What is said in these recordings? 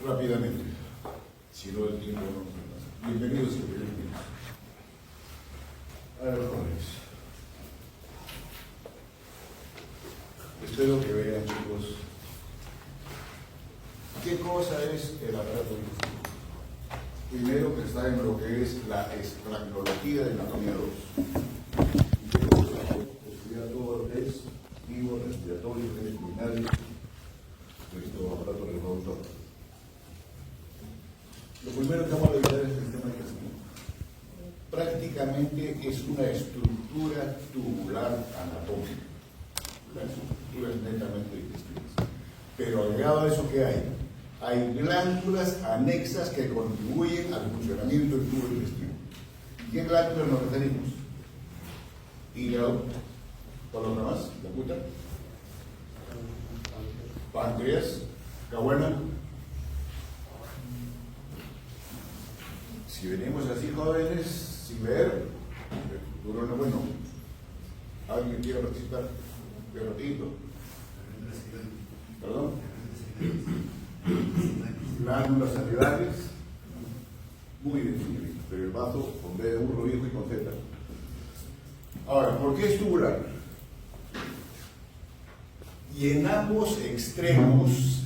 rápidamente, si no el tiempo no nos alcanza. Bienvenidos y bienvenidos. A ver, jóvenes. Espero que vean, chicos, qué cosa es el aparato digestivo. Primero, que está en lo que es la estrangología de anatomía 2. ¿Qué cosa? Estudiar todo lo que es vivo, respiratorio, urinario, nuestro aparato reproductor. Lo primero que vamos a revisar es el sistema digestivo. Prácticamente es una estructura tubular anatómica. La estructura es netamente digestiva. Pero agregado a eso, ¿qué hay? Hay glándulas anexas que contribuyen al funcionamiento del tubo digestivo. ¿Y qué glándulas nos referimos? Hígado, ¿cuál otra más? ¿La puta? Páncreas, cahuena. Si venimos así jóvenes, sin leer, el futuro no es bueno. ¿Alguien quiere participar? De ratito. ¿Perdón? Glándulas salivales, muy definidas, pero el vaso con B de burro viejo y con Z. Ahora, ¿por qué es tubular? Y en ambos extremos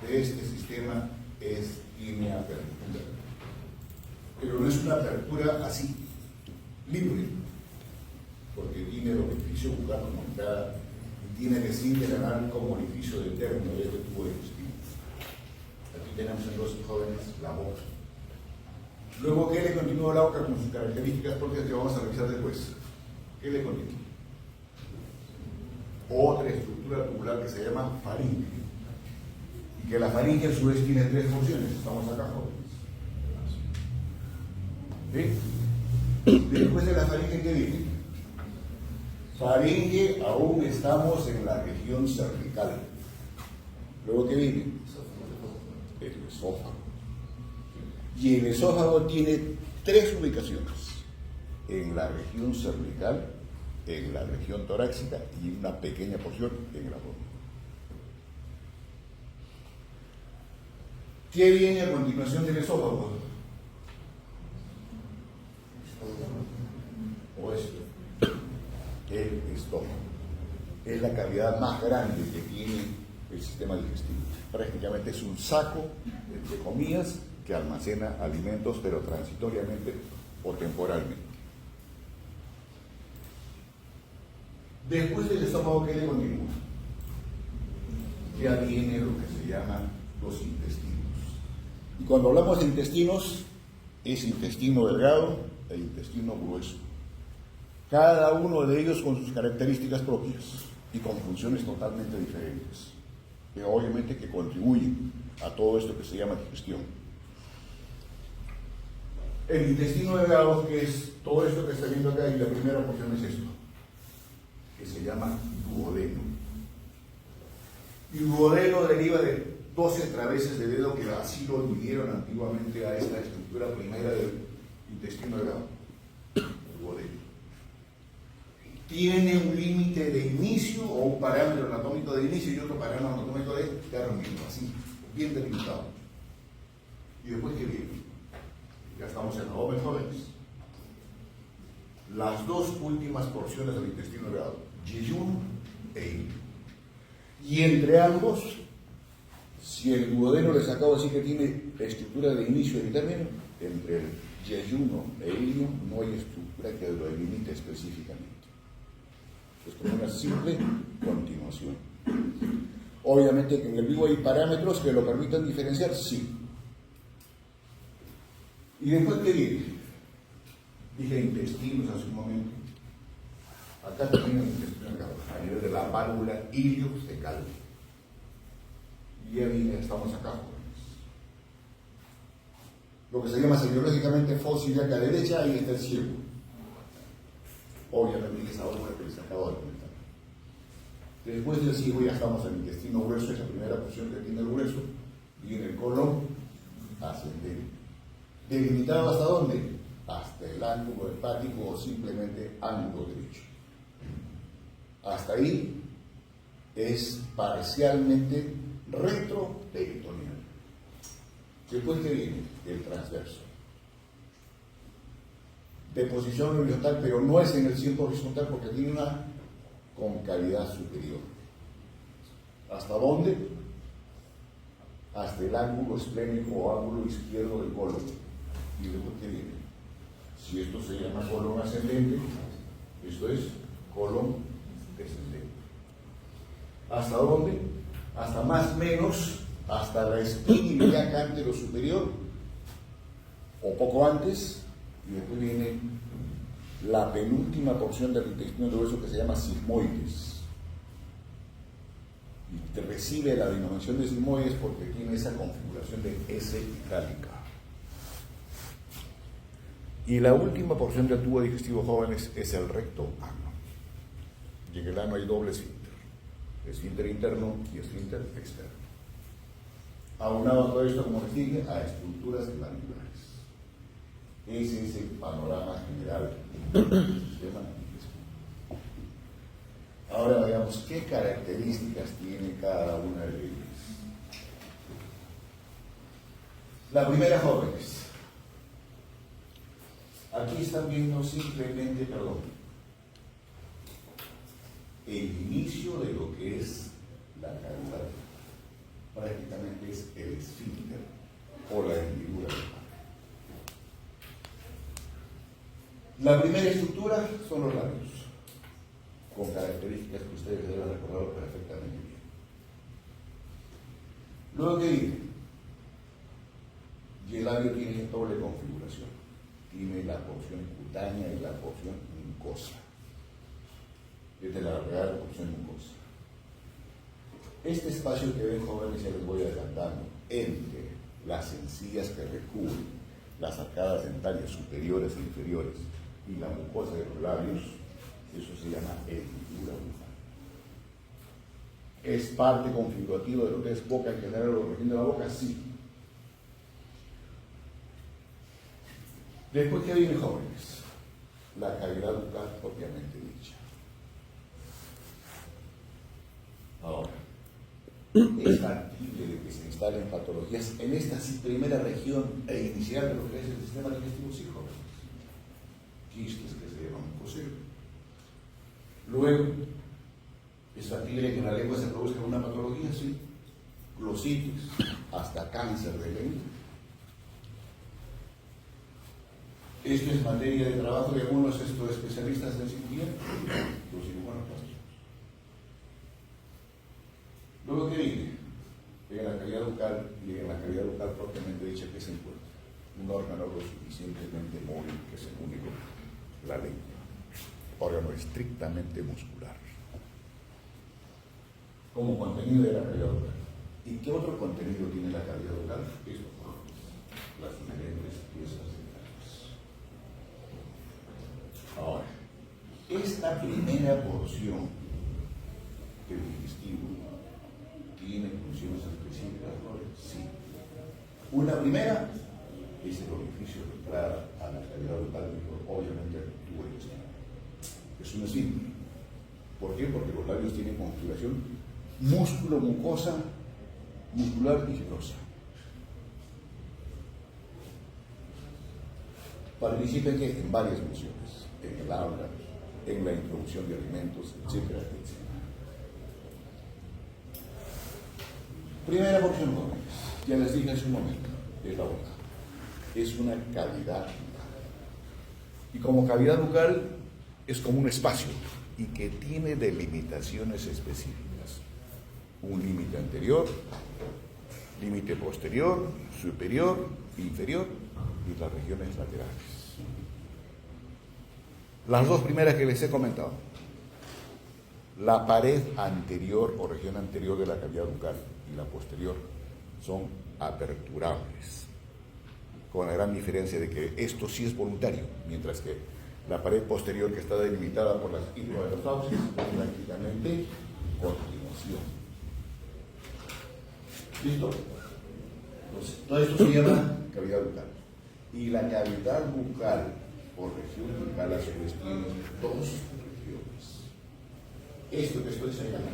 de este sistema tiene apertura. Pero no es una apertura así, libre, porque tiene el orificio bucal como entrada y tiene que sí de ganar como orificio de término de este tubo digestivo. Aquí tenemos en los jóvenes la boca. Luego, ¿qué le continúa la boca con sus características propias que vamos a revisar después? ¿Qué le continúa? Otra estructura tubular que se llama faringe. Y que la faringe a su vez tiene tres funciones. Estamos acá, jóvenes. ¿Sí? Después de la faringe, ¿qué viene? Faringe, aún estamos en la región cervical. Luego, ¿qué viene? El esófago. Y el esófago tiene tres ubicaciones: en la región cervical, en la región torácica y una pequeña porción en el abdomen. ¿Qué viene a continuación del esófago? O esto, el estómago. Es la cavidad más grande que tiene el sistema digestivo. Prácticamente es un saco, entre comillas, que almacena alimentos, pero transitoriamente o temporalmente. Después del estómago, ¿qué le continúa? Ya viene lo que se llama los intestinos. Y cuando hablamos de intestinos, es intestino delgado e intestino grueso. Cada uno de ellos con sus características propias y con funciones totalmente diferentes, que obviamente que contribuyen a todo esto que se llama digestión. El intestino delgado, que es todo esto que está viendo acá, y la primera porción es esto, que se llama duodeno. Y duodeno deriva de 12 traveses de dedo que así lo dividieron antiguamente a esta estructura primera del intestino delgado, el duodeno. Tiene un límite de inicio o un parámetro anatómico de inicio y otro parámetro anatómico de término, así, bien delimitado. ¿Y después qué viene? Ya estamos en los jóvenes. Las dos últimas porciones del intestino delgado, yeyuno e ilio. Y entre ambos, si el duodeno les acabo de decir que tiene estructura de inicio y término, entre el yeyuno e ilio no hay estructura que lo delimite específicamente. Es como una simple continuación. Obviamente que en el vivo hay parámetros que lo permitan diferenciar, sí. ¿Y después qué viene? Dije intestinos hace un momento. Acá también el intestino delgado, a nivel de la válvula iliocecal. Y ya viene, estamos acá, jóvenes. Lo que se llama semiológicamente fósil de acá a la derecha, ahí está el ciego. Obviamente esa obra que les acabo de comentar. Después del ciego ya estamos en el intestino grueso, esa primera porción que tiene el grueso, viene el colon ascendente. ¿Delimitado hasta dónde? Hasta el ángulo hepático o simplemente ángulo derecho. Hasta ahí es parcialmente retroperitoneal. Después que viene el transverso. De posición horizontal, pero no es en el centro horizontal porque tiene una concavidad superior. ¿Hasta dónde? Hasta el ángulo esplénico o ángulo izquierdo del colon. Y después que viene. Si esto se llama colon ascendente, esto es colon descendente. ¿Hasta dónde? Hasta más o menos, hasta la espina iliaca antero superior, o poco antes, y después viene la penúltima porción del intestino grueso que se llama sigmoides. Y recibe la denominación de sigmoides porque tiene esa configuración de S itálica. Y la última porción del tubo digestivo, jóvenes, es el recto ano. Y en el ano hay doble esfínter. Esfínter interno y esfínter externo. Aunado a todo esto, como les dije, a estructuras glandulares. Ese es el panorama general del sistema digestivo. Ahora veamos qué características tiene cada una de ellas. La primera, jóvenes. Aquí están viendo simplemente, el inicio de lo que es la cavidad. Prácticamente es el esfínter o la hendidura del ano. La primera estructura son los labios, con características que ustedes deben recordar perfectamente bien. Luego que viene, y el labio tiene doble configuración. Tiene la porción cutánea y la porción mucosa. Esta es la real porción mucosa. Este espacio que ven, jóvenes, ya les voy adelantando, entre las encías que recubren las arcadas dentarias superiores e inferiores y la mucosa de los labios, eso se llama hendidura bucal. ¿Es parte configurativa de lo que es boca en general o región de la boca? Sí. Después que viene, jóvenes, la cavidad bucal propiamente dicha. Ahora, es factible de que se instalen patologías en esta primera región inicial de lo que es el sistema digestivo, sí, jóvenes. Quistes que se llaman mucoseo. Luego, es factible que en la lengua se produzca una patología, sí. Glositis, hasta cáncer de lengua. Esto es materia de trabajo de algunos especialistas en cirugía, los cirujanos plásticos. Luego, ¿qué viene? En la cavidad bucal y en la cavidad bucal propiamente dicha que se encuentra un órgano lo suficientemente móvil que es el único, la lengua, órgano estrictamente muscular, como contenido de la cavidad bucal. ¿Y qué otro contenido tiene la cavidad bucal? Esto, las diferentes piezas dentales. Ahora, esta primera porción del digestivo tiene funciones específicas, ¿no? Sí. Una primera es el orificio de entrada a la cavidad bucal, obviamente el tubo digestivo. Es un esfínter. ¿Por qué? Porque los labios tienen configuración músculo, mucosa, muscular y fibrosa. Participa en varias funciones, en el habla, en la introducción de alimentos, etcétera, etcétera. Primera porción, jóvenes, ya les dije hace un momento, es la boca. Es una cavidad bucal. Y como cavidad bucal es como un espacio y que tiene delimitaciones específicas. Un límite anterior, límite posterior, superior, inferior y las regiones laterales. Las dos primeras que les he comentado. La pared anterior o región anterior de la cavidad bucal y la posterior son aperturables, con la gran diferencia de que esto sí es voluntario, mientras que la pared posterior, que está delimitada por las islas de los sauces, es prácticamente continuación. ¿Listo? Entonces, todo esto se llama cavidad bucal. Y la cavidad bucal o región bucal a su vez tiene dos regiones. Esto que estoy señalando,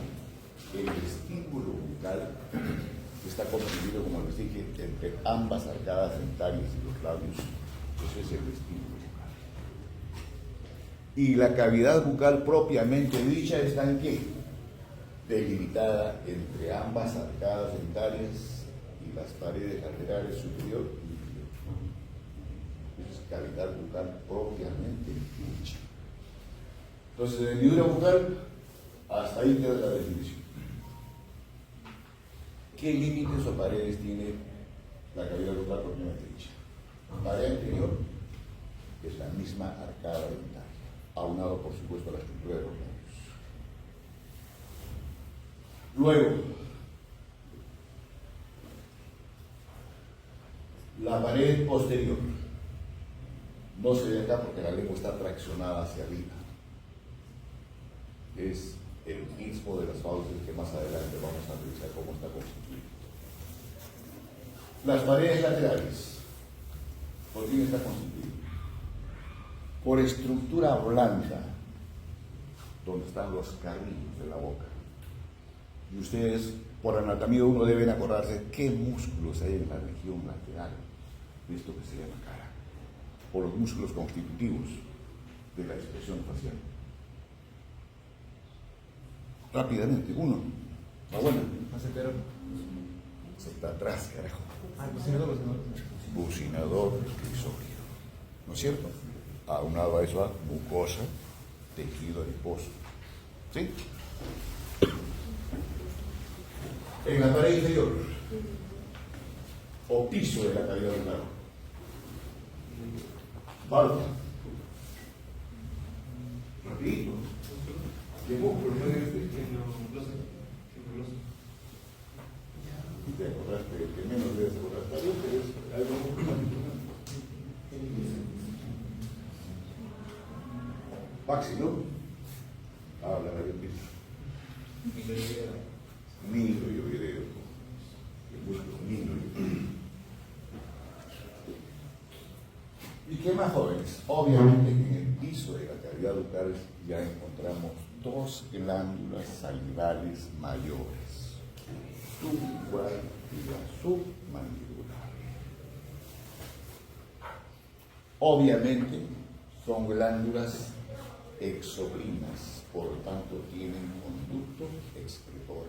el vestíbulo bucal, que está construido, como les dije, entre ambas arcadas dentarias y los labios. Ese es el vestíbulo bucal. Y la cavidad bucal propiamente dicha está en qué? Delimitada entre ambas arcadas dentarias y las paredes laterales superior y inferior. Esa es cavidad bucal propiamente dicha. Entonces, de hendidura bucal, hasta ahí queda la definición. ¿Qué límites o paredes tiene la cavidad bucal propiamente dicha? Pared anterior, que es la misma arcada dentaria, aunado por supuesto a la estructura de los labios. Luego, la pared posterior. No se ve acá porque la lengua está traccionada hacia arriba. Es el istmo de las fauces que más adelante vamos a revisar cómo está constituido. Las paredes laterales, ¿por quién está constituido? Por estructura blanda, donde están los carrillos de la boca. Y ustedes, por anatomía 1, deben acordarse qué músculos hay en la región lateral de esto que se llama cara, por los músculos constitutivos de la expresión facial. Rápidamente, uno. Bueno, está atrás, carajo. Bucinador crisógeno. ¿No es cierto? Aunado a eso, a mucosa, tejido adiposo. ¿Sí? En la pared inferior, o piso de la cavidad bucal, válvula. Rapidito. ¿Qué músculo? Y te acordaste, que menos debes acordar. Es algo músculo. Maxi, ¿no? Habla, radio piso. Micro y video. El músculo micro. ¿Y qué más, jóvenes? Obviamente que en el piso de la cavidad bucal ya encontramos dos glándulas salivales mayores, sublingual y la submandibular. Obviamente son glándulas exocrinas, por lo tanto tienen conducto excretor.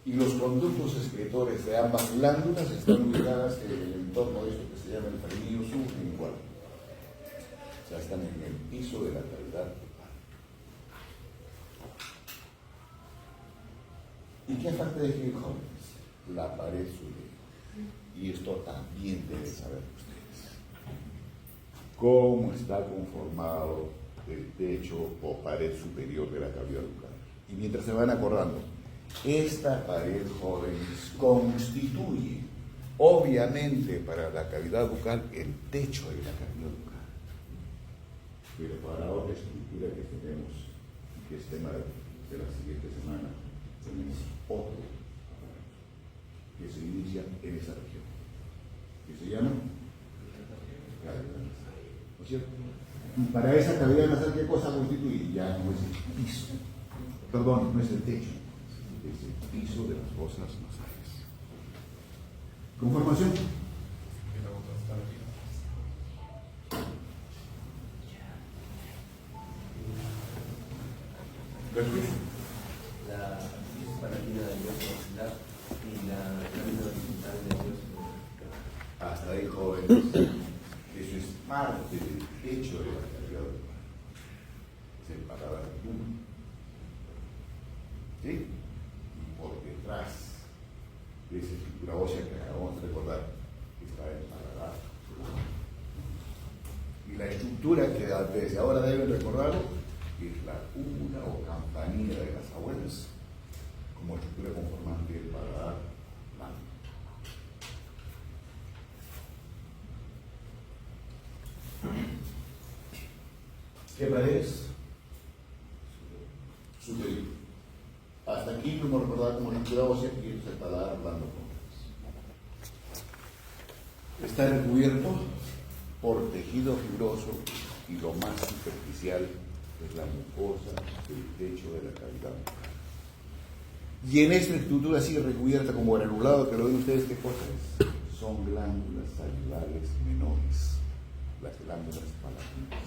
Y los conductos excretores de ambas glándulas están ubicadas en el entorno de esto que se llama el frenillo sublingual. O sea, están en el piso de la cavidad bucal. ¿Y qué falta de decir, jóvenes? La pared superior. Y esto también deben saber ustedes. ¿Cómo está conformado el techo o pared superior de la cavidad bucal? Y mientras se van acordando, esta pared, jóvenes, constituye, obviamente, para la cavidad bucal el techo de la cavidad bucal. Pero para otra estructura que tenemos, que es tema de la siguiente semana, tenemos otro que se inicia en esa región, que se llama cavidad nasal. ¿No es cierto? Y para esa cavidad nasal, ¿qué cosa constituye? Ya no es el piso, perdón, no es el techo, es el piso de las fosas nasales. Conformación. La palatina del hueso maxilar y la lámina horizontal del hueso. Hasta ahí, jóvenes. Eso es parte del techo de la cavidad bucal. Es el paladar uno. ¿Sí? Y por detrás de esa estructura ósea que acabamos de recordar, está el paladar. Y la estructura que desde ahora deben recordarlo es la cúpula o campanilla de las abuelas, como estructura conformante del paladar blando. ¿Qué paredes? Superior. Hasta aquí lo hemos recordado como estructura ósea y esto es el paladar blando. Está recubierto por tejido fibroso y lo más superficial es la mucosa del techo de la cavidad bucal. Y en esta estructura así recubierta como granulado, que lo ven ustedes, ¿qué cosa es? Son glándulas salivales menores, las glándulas palatinas.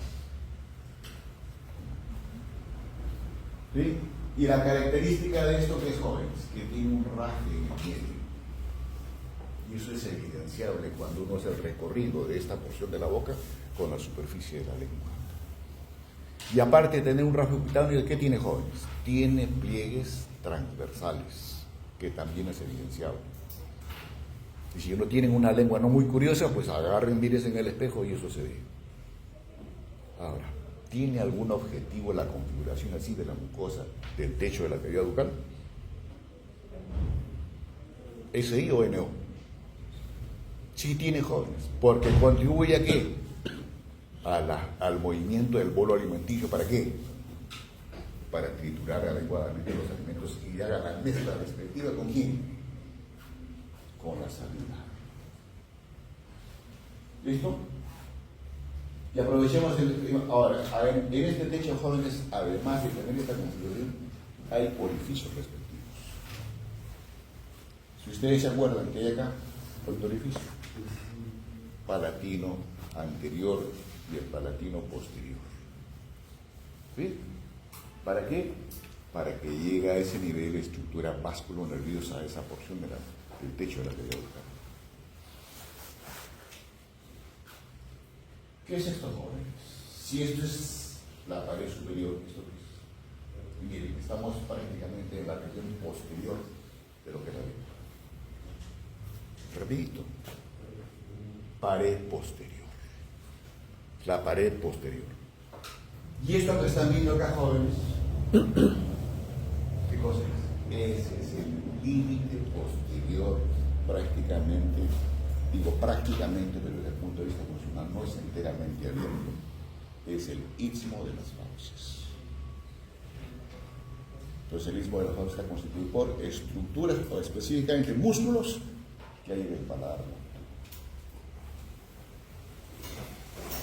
¿Sí? Y la característica de esto que es jóvenes, que tiene un raje en el medio. Y eso es evidenciable cuando uno hace el recorrido de esta porción de la boca con la superficie de la lengua. Y aparte de tener un raje cutáneo, ¿qué tiene jóvenes? Tiene pliegues transversales, que también es evidenciable. Y si uno tiene una lengua no muy curiosa, pues agarren, mírense en el espejo y eso se ve. Ahora, ¿tiene algún objetivo la configuración así de la mucosa del techo de la cavidad bucal? ¿SI o NO? Sí tiene, jóvenes, porque contribuye ¿a qué? Al movimiento del bolo alimenticio. ¿Para qué? Para triturar adecuadamente los alimentos y haga la mezcla respectiva ¿con quién? Con la saliva. ¿Listo? Y aprovechemos ahora, en este techo, jóvenes, además de tener esta configuración, hay orificios respectivos. Si ustedes se acuerdan que hay acá otro orificio, palatino anterior y el palatino posterior. ¿Sí? ¿Para qué? Para que llegue a ese nivel de estructura vasculo-nerviosa, a esa porción del techo de la cavidad bucal. ¿Qué es esto, jóvenes? Si esto es la pared superior, ¿esto qué es? Y miren, estamos prácticamente en la región posterior de lo que es la lengua. Repito, pared posterior. La pared posterior. Y esto que están viendo acá, jóvenes, ¿qué cosa es? Ese es el límite posterior prácticamente, digo prácticamente, pero desde el punto de vista funcional no es enteramente abierto, es el istmo de las fauces. Entonces el istmo de las fauces está constituido por estructuras, o específicamente músculos, que hay en el paladar,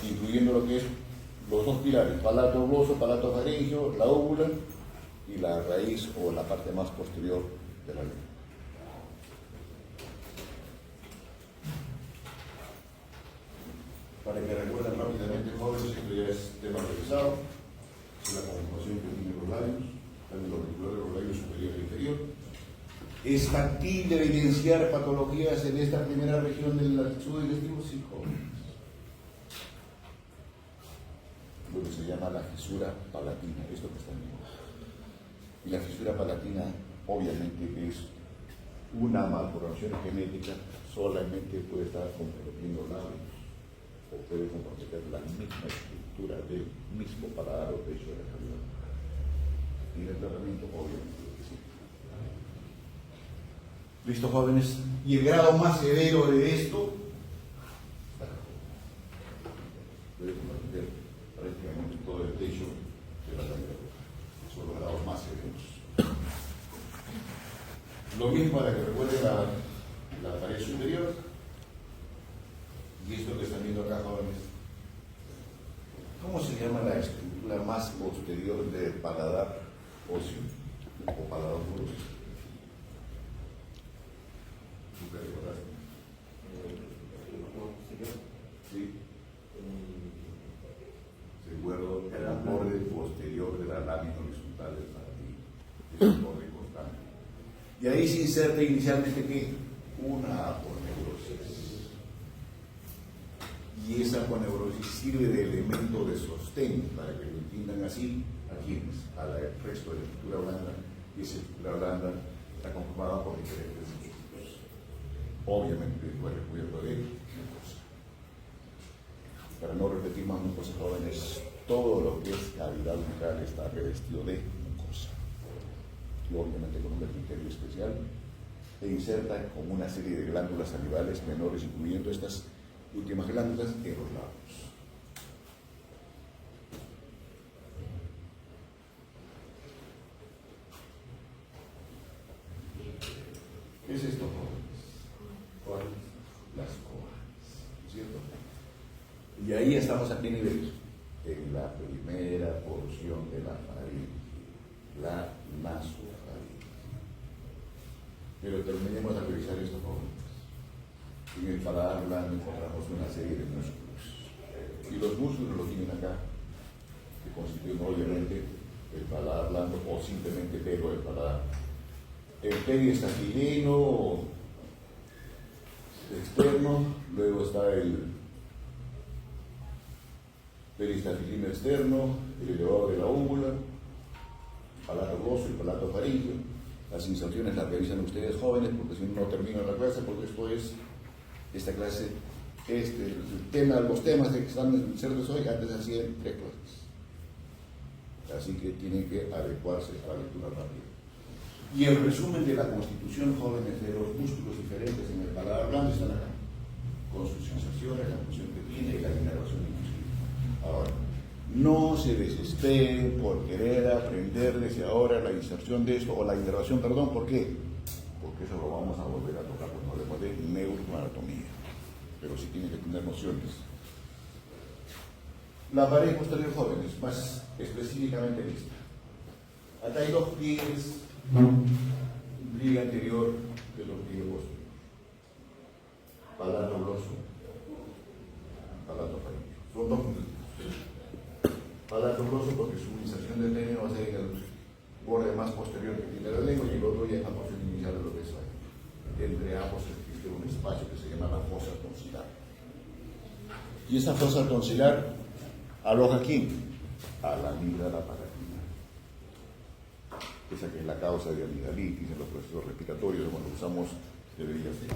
incluyendo lo que es los dos pilares, palato gloso, palato faríngeo, la óvula y la raíz o la parte más posterior de la lengua. Para que recuerden rápidamente, jóvenes, esto ya es tema revisado, es la conformación que tienen los labios, también los auriculares de los labios superior e inferior. ¿Es factible evidenciar patologías en esta primera región del sudodigestivo? Sí, jóvenes. Lo que se llama la fisura palatina, esto que están viendo. Y la fisura palatina obviamente es una malformación genética, solamente puede estar comprometiendo labios o puede comprometer la misma estructura del mismo paladar o techo de la cavidad. Y en el tratamiento obviamente que sí. ¿Listo, jóvenes? Y el grado más severo de esto puede comprometer prácticamente todo el techo de la cavidad. Son los grados más severos. Lo mismo para que recuerden la pared superior. Y esto que están viendo acá, jóvenes. ¿Cómo se llama la estructura más posterior del paladar óseo o paladar duro? ¿Tú qué recordaste? Sí. Recuerdo el borde posterior de la lámina horizontal del paladín. Es un borde constante. Y ahí se inserta inicialmente ¿qué? Una aponeurosis. Y esa aponeurosis sirve de elemento de sostén, para que lo entiendan así, ¿a quiénes? Al resto de la estructura blanda. Y esa estructura blanda está conformada por diferentes músculos. Obviamente fue recubierto de mucosa. Para no repetir más mucosas, jóvenes, todo lo que es cavidad bucal está revestido de mucosa. Y obviamente con un criterio especial, e inserta como una serie de glándulas salivales menores, incluyendo estas últimas glándulas en los labios. ¿Qué es esto, jóvenes? ¿Cuáles? Las coanas, ¿cierto? Y ahí estamos a qué nivel? En la primera porción de la faringe, la nasofaringe. Pero terminemos de revisar esto, jóvenes. En el paladar blando encontramos una serie de músculos. Y los músculos lo tienen acá, que constituyen obviamente el paladar blando o simplemente pelo del paladar. El periestafilino externo, luego está el peristafilino externo, el elevador de la úvula, el palato gloso, el palato faríngeo. Las inserciones las revisan ustedes jóvenes, porque si no terminan la clase, porque esta clase, los temas que están insertos hoy, antes hacían 3 clases. Así que tienen que adecuarse a la lectura rápida. Y el resumen de la constitución, jóvenes, de los músculos diferentes en el paladar blando están acá, con sus sensaciones, la función que tiene y la inervación inclusive. Ahora, no se desesperen por querer aprender desde ahora la inserción de esto, o la inervación, perdón, ¿por qué? Porque eso lo vamos a volver a tocar cuando hablemos de neuroanatomía, pero sí tienen que tener nociones. La pared posterior, jóvenes, más específicamente vista. Acá hay 2 pliegues, un pliegue anterior de los pliegues posteriores. Palato gloso, palato faríngeo. Son 2 puntos. Palato gloso porque su inserción del pene va a ser en el borde más posterior que tiene la lengua y el otro ya es la porción inicial de lo que es ahí. Entre ambos existe un espacio que se llama la fosa tonsilar. Y esa fosa tonsilar aloja ¿a quién? A la amígdala palatina. Esa que es la causa de amigdalitis en los procesos respiratorios, cuando usamos debería ser.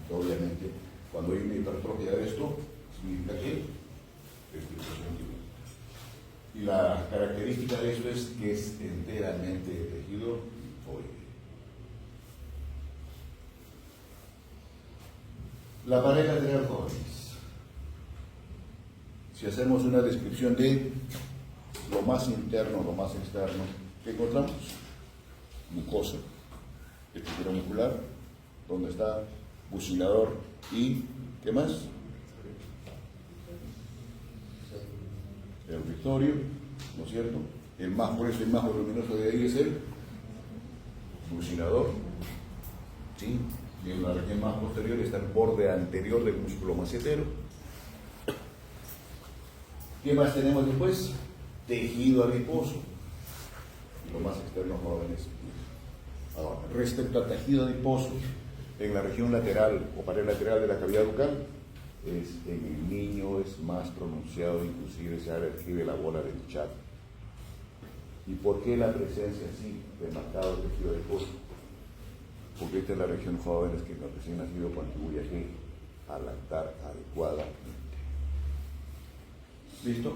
Obviamente, cuando hay una hipertrofia de esto, significa que y la característica de eso es que es enteramente tejido oide. La pared lateral, jóvenes. Si hacemos una descripción de lo más interno, lo más externo, ¿qué encontramos? Mucosa, estructura muscular, donde está bucinador y ¿qué más? El rictorio, ¿no es cierto? El más grueso y más voluminoso de ahí es el bucinador, ¿sí? Y en la región más posterior está el borde anterior del músculo macetero. ¿Qué más tenemos después? Tejido adiposo. Lo más externo, jóvenes. Ahora, respecto al tejido adiposo, en la región lateral o pared lateral de la cavidad bucal, en el niño es más pronunciado, inclusive se describe la bola del chat. ¿Y por qué la presencia así remarcado del tejido adiposo? Porque esta es la región, jóvenes, que el recién nacido contribuye a lactar adecuadamente. ¿Listo?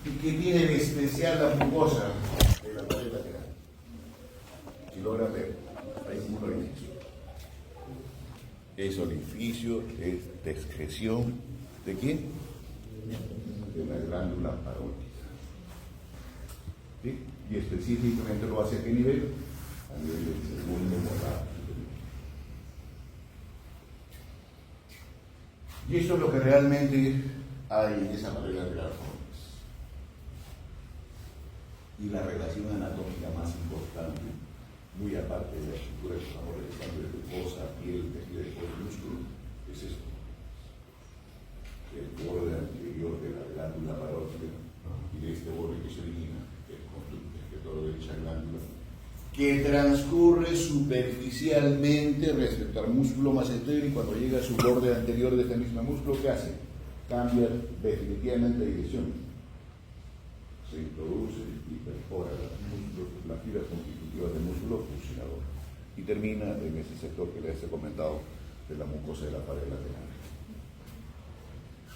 ¿Y qué tiene de especial la mucosa de la pared lateral? Si logran ver, hay un orificio. Es orificio, es de excreción, ¿de quién? De la glándula parótida. ¿Sí? Y específicamente lo hace a qué nivel? A nivel del segundo molar. Y eso es lo que realmente hay en esa pared lateral. Y la relación anatómica más importante, muy aparte de la estructura que estamos realizando de glucosa, piel, tejido de músculo, es esto. El borde anterior de la glándula parótida y de este borde que se origina, el conducto de dicha glándula, que transcurre superficialmente respecto al músculo macetero y cuando llega a su borde anterior de este mismo músculo, ¿qué hace? Cambia definitivamente de dirección. Se introduce y perfora las fibras constitutivas del músculo fusionador y termina en ese sector que les he comentado de la mucosa de la pared lateral.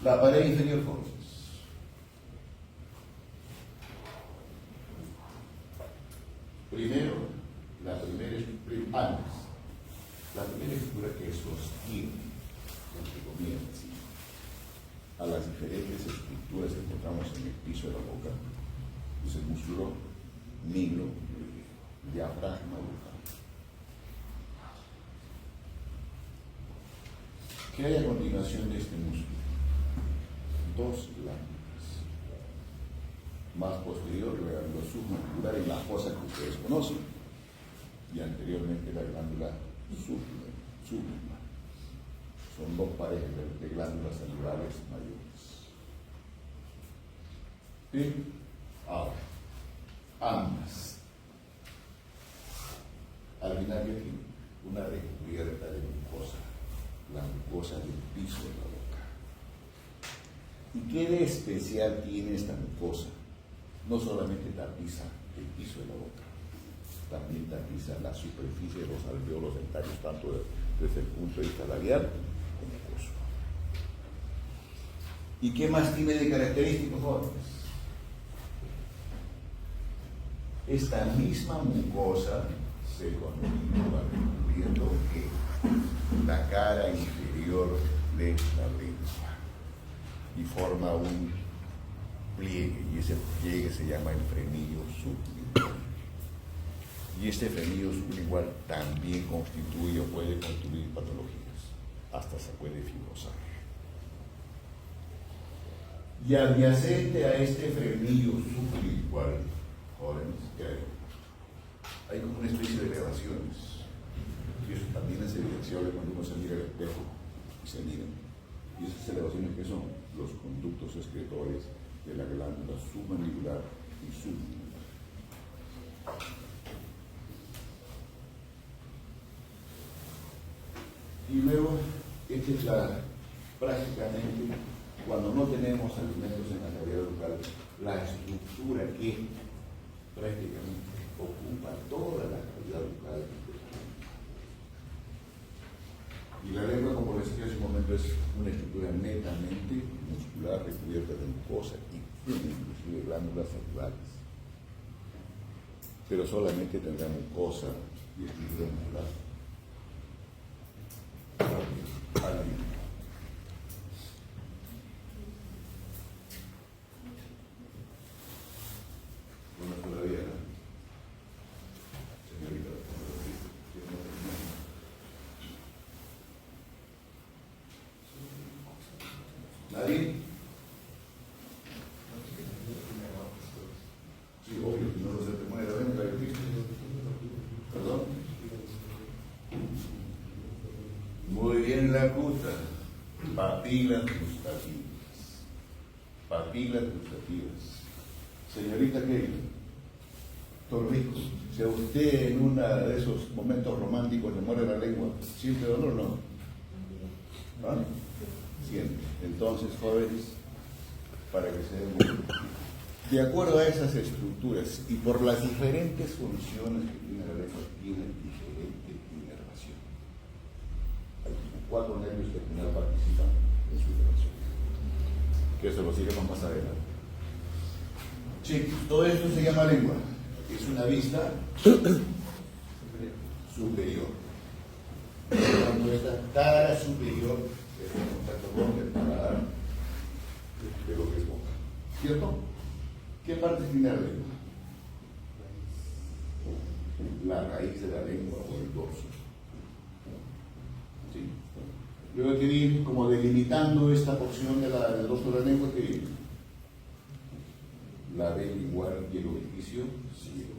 La pared inferior, jóvenes. Primero, la primera estructura que sostiene, entre comillas, a las diferentes estructuras que encontramos en el piso de la boca, es el músculo negro, diafragma bucal. ¿Qué hay a continuación de este músculo? 2 glándulas. Más posterior, la glándula submandibular en la fosa que ustedes conocen, y anteriormente la glándula sublingual. Son dos pares de glándulas salivales mayores. ¿Sí? Ahora, ambas, al final que tiene una recubierta de mucosa, la mucosa del piso de la boca. ¿Y qué de especial tiene esta mucosa? No solamente tapiza el piso de la boca, también tapiza la superficie de los alveolos dentarios, tanto desde el punto de vista labial como mucoso. ¿Y qué más tiene de característicos, jóvenes? Esta misma mucosa se continúa recubriendo la cara inferior de la lengua y forma un pliegue, y ese pliegue se llama el frenillo sublingual. Y este frenillo sublingual también constituye o puede constituir patologías, hasta se puede fibrosar. Y adyacente a este frenillo sublingual, jóvenes, ¿qué hay? Hay como una especie de elevaciones, y eso también es evidenciable cuando uno se mira al espejo y se mira. Y esas elevaciones, ¿qué son? Los conductos excretorios de la glándula submandibular y sublingual. Y luego, esta es prácticamente, cuando no tenemos alimentos en la cavidad bucal, la estructura que prácticamente ocupa toda la cavidad bucal. Y la lengua, como les dije hace un momento, es una estructura netamente muscular, recubierta de mucosa y tiene inclusive glándulas salivales. Pero solamente tendrá mucosa y estructura muscular. Bueno, todavía, ¿no? Señorita, ¿nadie? Sí, obvio, si no se te muere la venta, ¿perdón? Muy bien, la cuta. Papilas gustativas. Papilas gustativas. Señorita Keila, Torrico, si a usted en uno de esos momentos románticos le muere la lengua, ¿siente dolor o no? ¿Ah? Siente. Entonces, jóvenes, para que se den cuenta, de acuerdo a esas estructuras y por las diferentes funciones que tiene la lengua, tiene diferente inervación. Hay 4 nervios que al final participan en su inervación. Que eso lo sigamos más adelante. Chicos, todo esto se llama lengua. Es una vista superior. Cuando esta cara superior es en contacto con el paladar de lo que es boca. ¿Cierto? ¿Qué parte tiene la lengua? La raíz de la lengua o el dorso. ¿Sí? Luego que viene como delimitando esta porción del dorso de la lengua, que viene la del igual y el orificio ciego.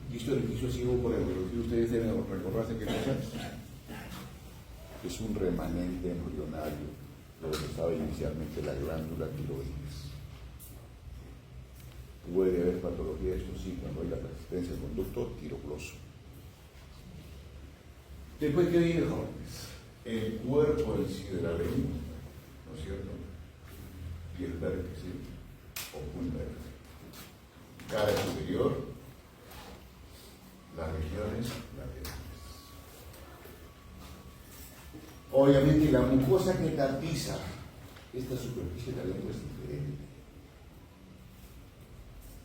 Y este orificio ciego, por el orificio, ustedes deben recordarse qué cosa es un remanente embrionario de lo que estaba inicialmente la glándula tiroides. Puede haber patología de esto, sí, cuando hay la persistencia del conducto tiroglóso. Después, ¿qué viene, jóvenes? El cuerpo en sí de la lengua, ¿no es cierto? Y el vértice o un vértice. Cara superior, las regiones laterales. Obviamente la mucosa que tapiza esta superficie de la lengua es diferente.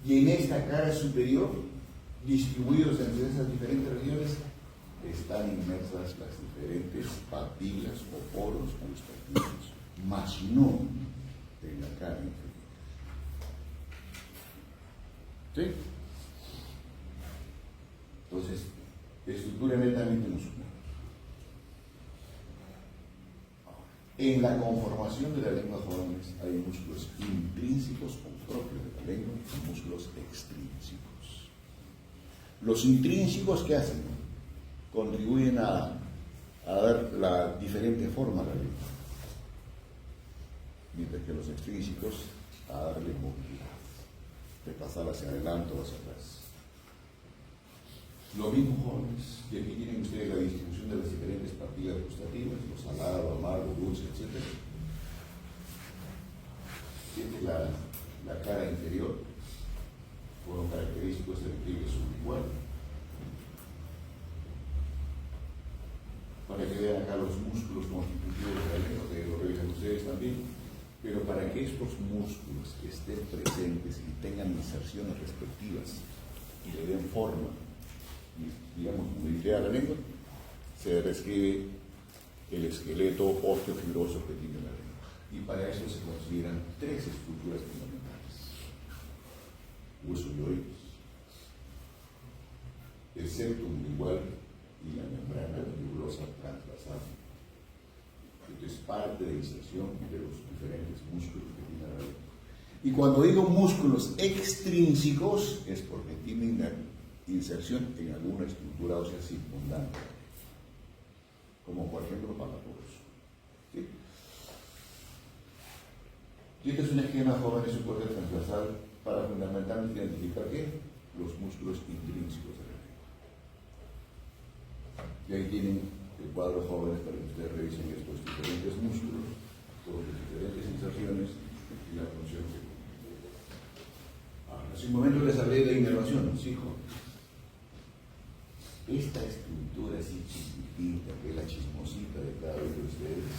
Y en esta cara superior, distribuidos entre esas diferentes regiones, están inmersas las diferentes papilas o poros gustativos, mas no en la cara inferior. ¿Sí? Entonces, estructura netamente muscular. En la conformación de la lengua, jóvenes, hay músculos intrínsecos o propios de la lengua y músculos extrínsecos. Los intrínsecos, ¿qué hacen? contribuyen a dar la diferente forma a la lengua, mientras que los extrínsecos a darle movilidad, de pasar hacia adelante o hacia atrás. Lo mismo, jóvenes, y aquí tienen ustedes la distribución de las diferentes partidas gustativas, lo salado, amargo, dulce, etc. Siente la cara inferior, con característicos del pliegue sublingual. Para que vean acá los músculos constitutivos de la lengua, que lo revisan ustedes también, pero para que estos músculos estén presentes y tengan inserciones respectivas y le den forma, digamos, movilidad a la lengua, se describe el esqueleto osteofibroso que tiene la lengua. Y para eso se consideran tres estructuras fundamentales: hueso de oídos, el septum lingual y la membrana tubulosa transversal. Esto es parte de inserción de los diferentes músculos que tiene la lengua. Y cuando digo músculos extrínsecos es porque tienen inserción en alguna estructura ósea circundante, como por ejemplo palaporos. ¿Sí? Y este es un esquema, jóvenes, un corte transversal para fundamentalmente identificar ¿qué? Los músculos intrínsecos de la lengua. Y ahí tienen el cuadro, jóvenes, para que ustedes revisen estos diferentes músculos, con las diferentes inserciones y la función que cumplen. Hace un momento les hablé de inervación, ¿sí, jóvenes? Esta estructura así chiquitita, que es la chismosita de cada uno de ustedes,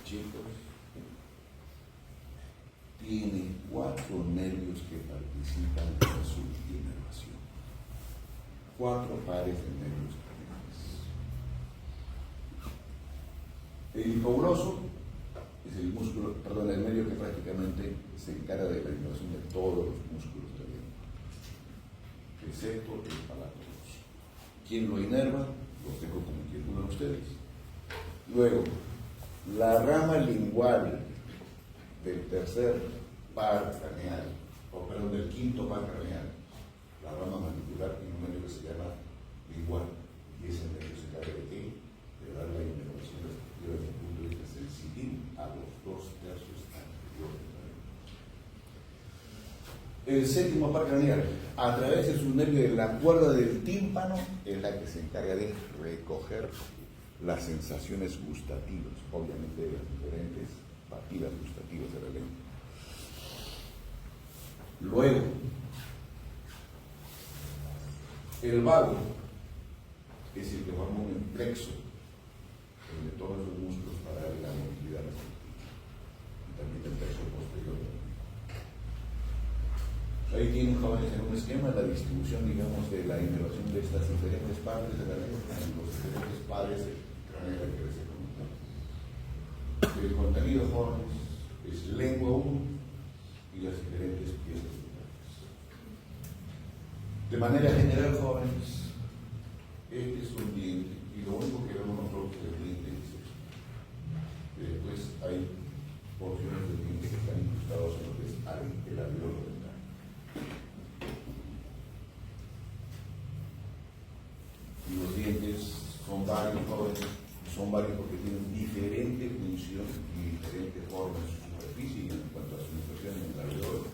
chicos, tiene 4 nervios que participan en su inervación. 4 pares de nervios cardinales. El hipogloso es el músculo, perdón, el nervio que prácticamente se encarga de la inervación de todos los músculos de la lengua, excepto el palato. ¿Quién lo inerva? Los dejo como inquietud a ustedes. Luego, la rama lingual del tercer par craneal, o perdón, del quinto par craneal, la rama mandibular, tiene un nervio que se llama lingual, y ese nervio se encarga de qué? De dar la inervación respectiva desde el punto de vista sensitivo a los 2 tercios anteriores de la lengua. El séptimo par craneal, a través de su nervio de la cuerda del tímpano, es la que se encarga de recoger las sensaciones gustativas, obviamente de las diferentes papilas gustativas de la lengua. Luego, el vago es el que forma un plexo de todos los músculos para darle la movilidad respectiva, y también el plexo posterior. Ahí tienen, jóvenes, en un esquema la distribución, digamos, de la inervación de estas diferentes partes de la lengua, los diferentes pares del cráneo que les he comentado. El contenido, jóvenes, es lengua 1 y las diferentes piezas vocales. De manera general, jóvenes, este es un diente, y lo único que vemos nosotros del diente es esto. Después hay porciones del diente que están incrustados en lo que es el alveolo dental. Y los dientes son varios, jóvenes, son varios porque tienen diferente función y diferente forma en su superficie y en cuanto a su inserción en el alveolo.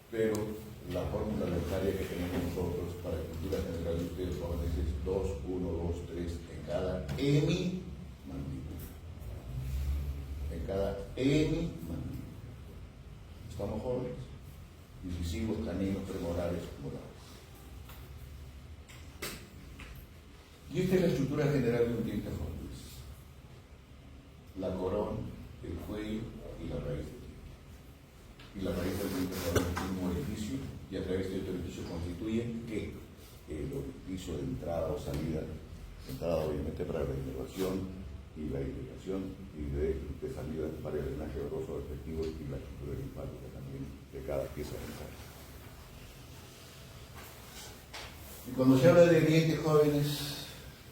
Pero la fórmula dentaria que tenemos nosotros para cultura general de ustedes, jóvenes, es 2, 1, 2, 3 en cada hemimandíbula. En cada hemimandíbula. ¿Estamos jóvenes? Incisivos, caninos, premolares, molares. Y esta es la estructura general de un diente, jóvenes. La corona, el cuello y la raíz del diente. Y la raíz del diente tiene un orificio, y a través de este orificio constituye que el orificio de entrada o salida, entrada obviamente para la inervación y la irrigación, y de salida para el drenaje venoso respectivo y la estructura linfática también de cada pieza dental. Y cuando se habla de dientes, jóvenes,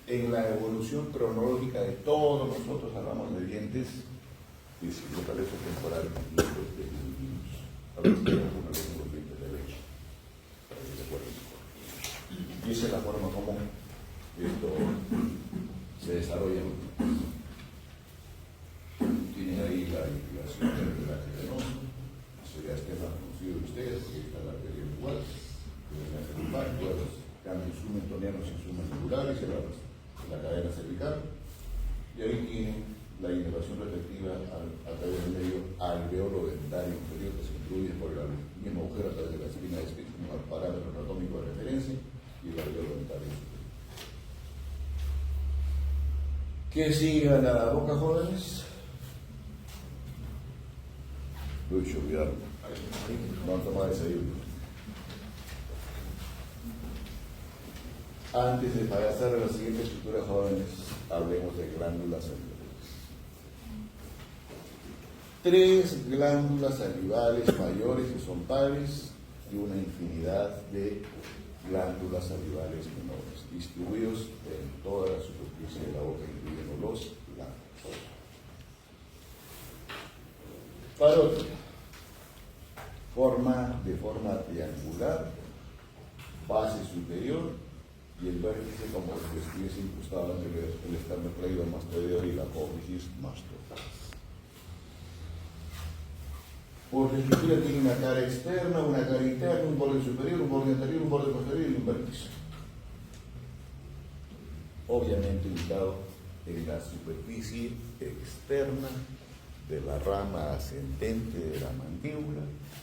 en la evolución cronológica de todos nosotros hablamos de dientes y si fortaleza temporal y los dientes divinos. A veces tenemos uno de los dientes de leche, para que se acuerden mejor. la forma como esto se desarrolla. Tienen ahí la investigación del drenaje venoso, eso ya está conocido de ustedes, porque está la arteria igual, que deben hacer un pacto de los cambios sumentonianos y sumanculares en la cadena cervical, y ahí tienen la inervación reflectiva a través del medio alveolo dentario inferior, que se incluye por el mismo agujero a través de la espina de espíritu como parámetro anatómico de referencia, y el alveolo dentario inferior. ¿Qué sigan a la boca, jóvenes? Uy, se olvidaron. Vamos a tomar desayuno. Antes de pasar a la siguiente estructura, jóvenes, hablemos de glándulas salivales. 3 glándulas salivales mayores que son pares y una infinidad de glándulas salivales menores, distribuidos en toda la superficie de la boca, incluyendo los labios. Parótida. De forma triangular, base superior y el vértice como si estuviese incrustado entre el esternocleido mastoideo y la apófisis mastoides. Por la estructura tiene una cara externa, una cara interna, un borde superior, un borde anterior, un borde posterior y un vértice. Obviamente ubicado en la superficie externa de la rama ascendente de la mandíbula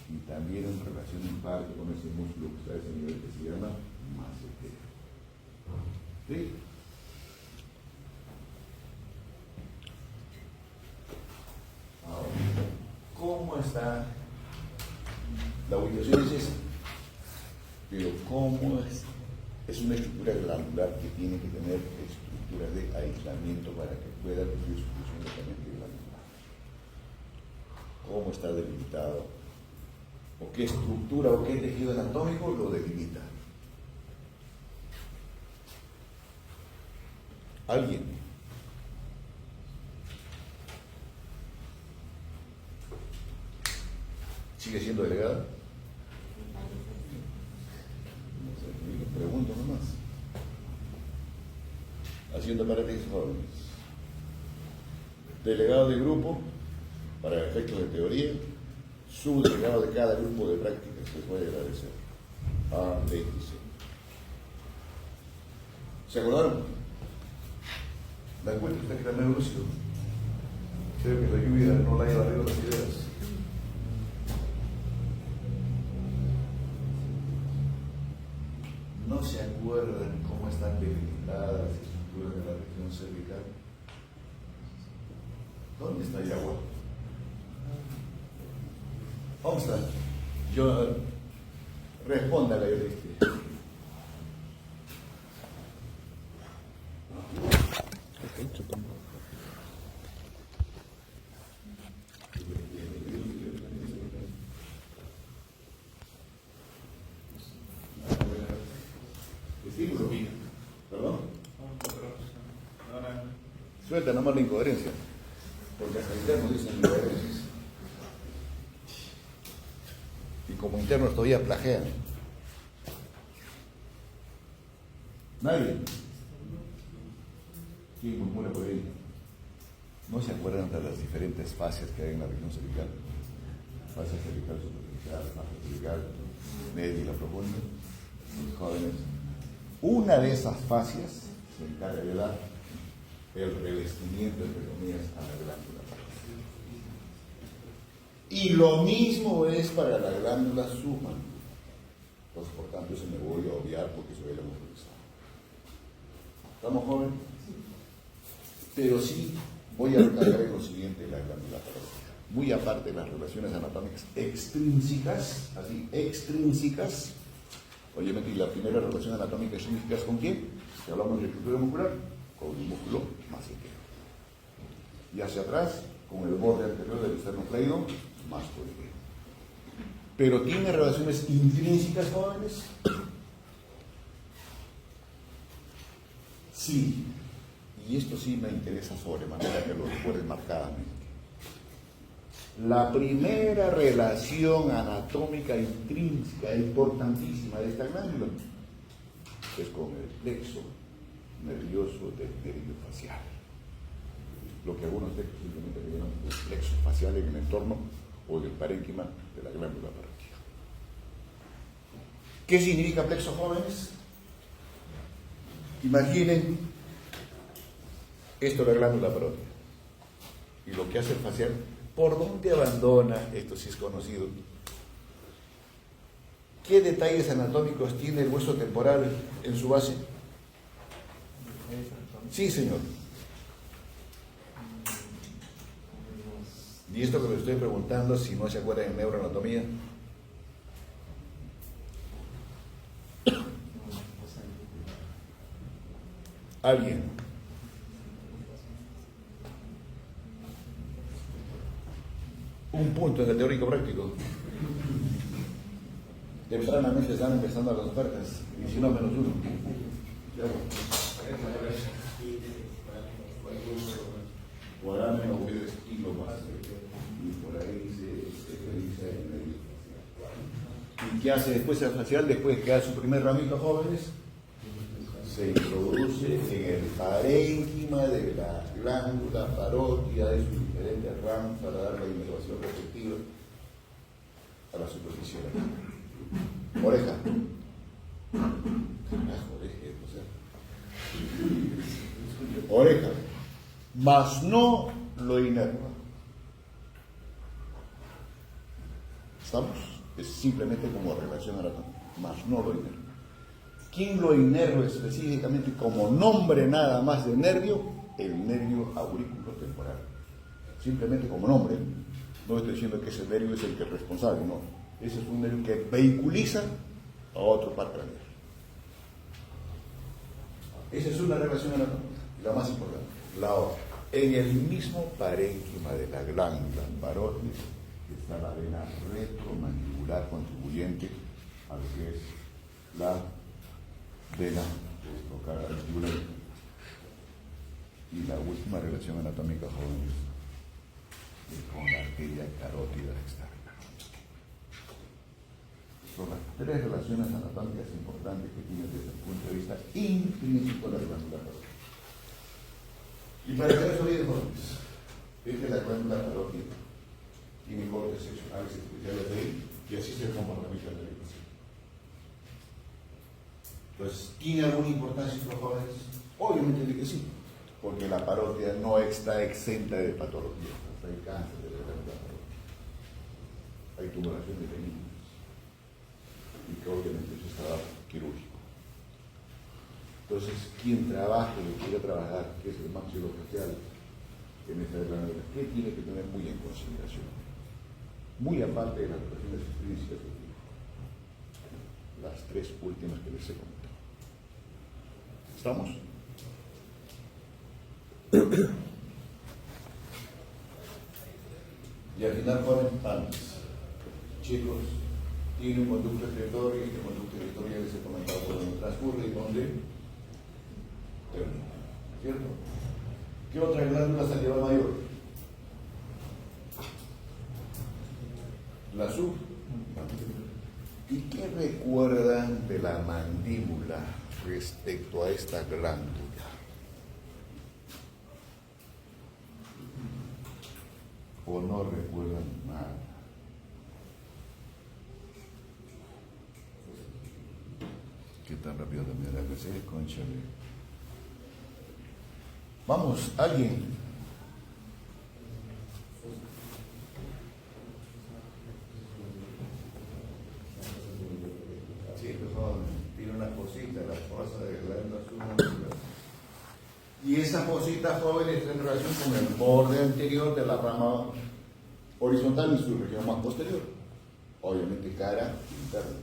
y también en relación en parte con ese músculo que está a ese nivel que se llama massetero. ¿Sí? Ahora, ¿cómo está? La ubicación es esa, pero ¿cómo es? Es una estructura glandular que tiene que tener estructuras de aislamiento para que pueda cumplir su función totalmente glandular. ¿Cómo está delimitado? ¿O qué estructura o qué tejido anatómico lo delimita? ¿Alguien? ¿Sigue siendo delegado? No sé, me pregunto nomás. Haciendo paréntesis jóvenes. Delegado de grupo, para efectos de teoría, subdelegado de cada grupo de prácticas, se puede agradecer. A, B y C. ¿Se acordaron? La encuentro está que medio lúcido. Creo que la lluvia no la haya barrido las ideas. ¿No se acuerdan cómo están delimitadas las estructuras de la región cervical? ¿Dónde está el agua? ¿Dónde está? Yo respóndale, yo le dije. ¿Perdón? Suelta nomás la incoherencia, porque hasta internos dicen incoherencias. Y como internos todavía plagian. Nadie. ¿Quién murmura por ahí? ¿No se acuerdan de las diferentes fascias que hay en la región cervical? Fascia cervical, superficial, fascia cervical, media y la profunda. Los jóvenes. Una de esas fascias se encarga de dar el revestimiento, entre comillas, a la glándula. Y lo mismo es para la glándula submandibular. Pues por tanto, eso me voy a obviar porque soy el musculizado. ¿Estamos jóvenes? Pero sí voy a recargar en lo siguiente la glándula parótida. Muy aparte de las relaciones anatómicas extrínsecas, así, extrínsecas. Obviamente, y la primera relación anatómica extrínseca es ¿con quién? Si hablamos de estructura muscular, con el músculo massetero. Y hacia atrás, con el borde anterior del esternocleido mastoideo. Pero tiene relaciones intrínsecas, jóvenes. Sí. Y esto sí me interesa sobremanera que lo recuerden marcadamente. La primera relación anatómica intrínseca importantísima de esta glándula es con el plexo nervioso del nervio facial. Lo que algunos textos simplemente le llaman el plexo facial en el entorno o del parénquima de la glándula parótida. ¿Qué significa plexo, jóvenes? Imaginen esto es la glándula parótida. Y lo que hace el facial, ¿por dónde abandona? Esto sí es conocido. ¿Qué detalles anatómicos tiene el hueso temporal en su base? Sí, señor. Y esto que le estoy preguntando, si no se acuerdan en neuroanatomía. ¿Alguien? Un punto en el teórico práctico. Tempranamente están empezando las ofertas, y si no, menos uno. Guarame o estilo más. Y por ahí se realiza el medio. ¿Y qué hace después el facial? Después que hace su primer ramito, jóvenes, se introduce en el parénquima de la glándula parótida de sus diferentes ramas para dar la inervación respectiva a la superficie de la glándula. Oreja. Carajo, oreja. Mas no lo inerva. ¿Estamos? Es simplemente como relación anatómica. Mas no lo inerva. ¿Quién lo inerva específicamente como nombre nada más de nervio? El nervio aurículo temporal. Simplemente como nombre. No estoy diciendo que ese nervio es el que es responsable, no. Ese es un nervio que vehiculiza a otro par craneal. Esa es una relación anatómica, la más importante. La otra, en el mismo parénquima de la glándula parótida está la vena retromandibular contribuyente a lo que es la vena mandibular. Y la última relación anatómica, jóvenes, es con la arteria carótida externa. Son las tres relaciones anatómicas importantes que tiene desde el punto de vista intrínseco de la glándula parótida. Y para que eso olviden, jóvenes, es que la glándula parótida tiene cortes seccionales especiales de ahí, y así es el comportamiento de la alimentación. Entonces, ¿tiene alguna importancia estos jóvenes? Obviamente que sí, porque la parótida no está exenta de patologías. Hasta hay cáncer de la glándula parótida, hay tumoración de benignas, y que obviamente eso está quirúrgico. Entonces, quien trabaje o quiera trabajar, que es el maxilofacial en esta glándula, ¿qué tiene que tener muy en consideración? Muy aparte de las relaciones extrínsecas que tiene. Las tres últimas que les he comentado. ¿Estamos? Y al final ponen antes. Chicos, tiene un conducto excretorio, y este conducto excretorio les he comentado por donde transcurre y donde termina. ¿Cierto? ¿Qué otra glándula se lleva mayor? La sub. ¿Y qué recuerdan de la mandíbula respecto a esta glándula? ¿O no recuerdan nada? ¿Qué tan rápido también la que se conchale? Vamos, alguien. Sí, perdón, tiene una cosita, la fosa de glándula submandibular. Y esa fosita, joven, está en relación con el borde anterior de la rama horizontal y su región más posterior. Obviamente cara interna.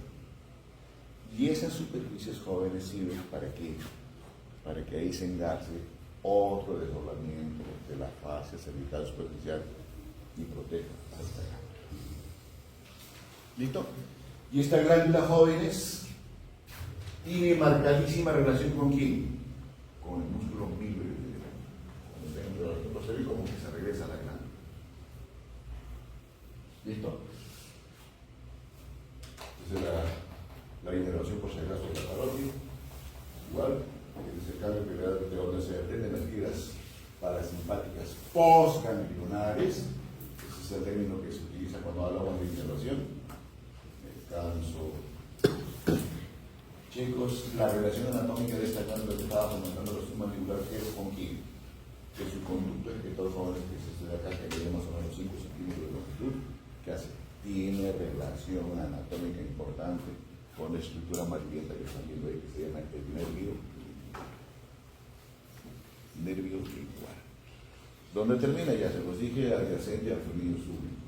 Y esas superficies jóvenes sirven para que ahí se engarce otro desdoblamiento de la fascia cervical superficial y proteja a esta glándula. ¿Listo? Y esta glándula, jóvenes, tiene marcadísima relación con quién? Con el músculo milio. Cuando se ve como que se regresa a la glándula. ¿Listo? Entonces la inervación por si acaso de la parótida, cambio de donde se aprenden las fibras parasimpáticas postganglionares. Ese es el término que se utiliza cuando hablamos de inervación. Descanso. Chicos, la relación anatómica de esta glándula que estaba fomentando la submandibular es con quién? Que su conducto excretor jóvenes, que es este de acá, que mide más o menos 5 centímetros de longitud, que hace, tiene relación anatómica importante con la estructura amarillenta que están viendo ahí, que se llama el nervio lingual. Donde termina, ya se los dije, adyacente al frenillo sublingual.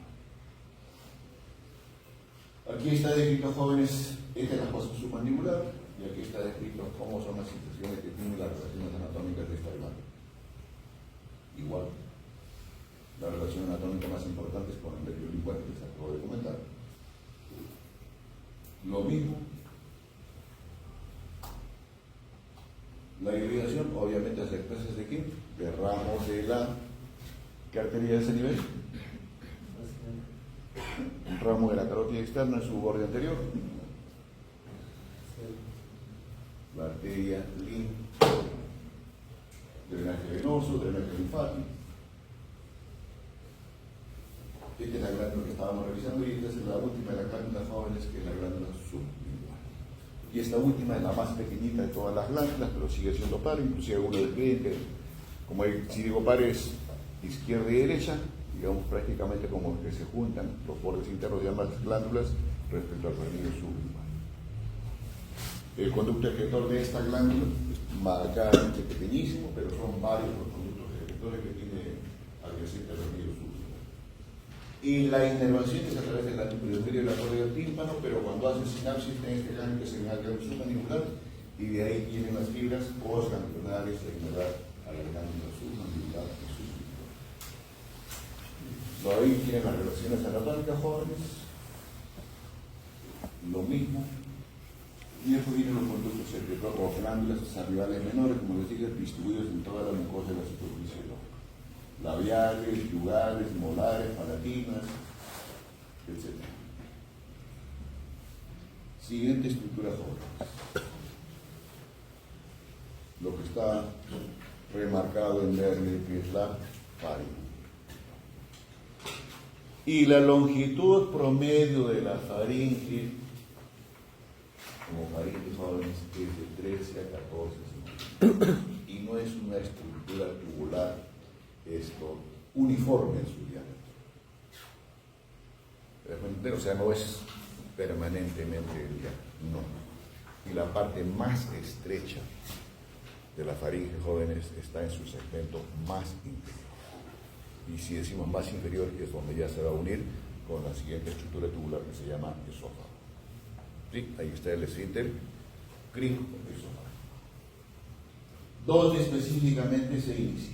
Aquí está descrito, jóvenes, esta es la fosa submandibular, y aquí está descrito cómo son las situaciones que tienen las relaciones anatómicas de esta glándula. Igual, la relación anatómica más importante es con el nervio lingual que les acabo de comentar. Lo mismo. La irrigación, obviamente, hace clases de qué? De ramos de la. ¿Qué arteria de ese nivel? Un ramo de la carótida externa en su borde anterior. La arteria linfática. Drenaje venoso, drenaje linfático. Esta es la glándula que estábamos revisando y esta es la última de las glándulas jóvenes, que es la glándula sublingual. Y esta última es la más pequeñita de todas las glándulas, pero sigue siendo par, inclusive algunos creen que, como si digo pares izquierda y derecha, digamos prácticamente como que se juntan los bordes internos de ambas glándulas respecto al frenillo sublingual. El conducto excretor de esta glándula es marcadamente pequeñísimo, pero son varios los conductos excretores que tiene adyacente al frenillo sublingual. Y la inervación es a través de la nucleomedia de la correa del tímpano, pero cuando hace sinapsis en este ganglio que se llama ganglio submandibular, y de ahí tienen las fibras postganglionares de inervar a la glándula submandibular y sublingual. Ahí tienen las relaciones anatómicas, jóvenes. Lo mismo. Y después vienen los conductos secretores o glándulas salivales menores, como les dije, distribuidos en toda la mucosa de la superficie del ojo. Labiales, yugales, molares, palatinas, etc. Siguiente estructura jóvenes. Lo que está remarcado en verde, que es la faringe. Y la longitud promedio de la faringe, como faringe jóvenes, es de 13 a 14 centímetros. Y no es una estructura tubular uniforme en su diámetro. O sea, no es permanentemente el diámetro, no. Y la parte más estrecha de la faringe, jóvenes, está en su segmento más inferior. Y si decimos más inferior, es donde ya se va a unir con la siguiente estructura tubular que se llama esófago. ¿Sí? Ahí está el esfínter crínico-esófago. ¿Dónde específicamente se inicia?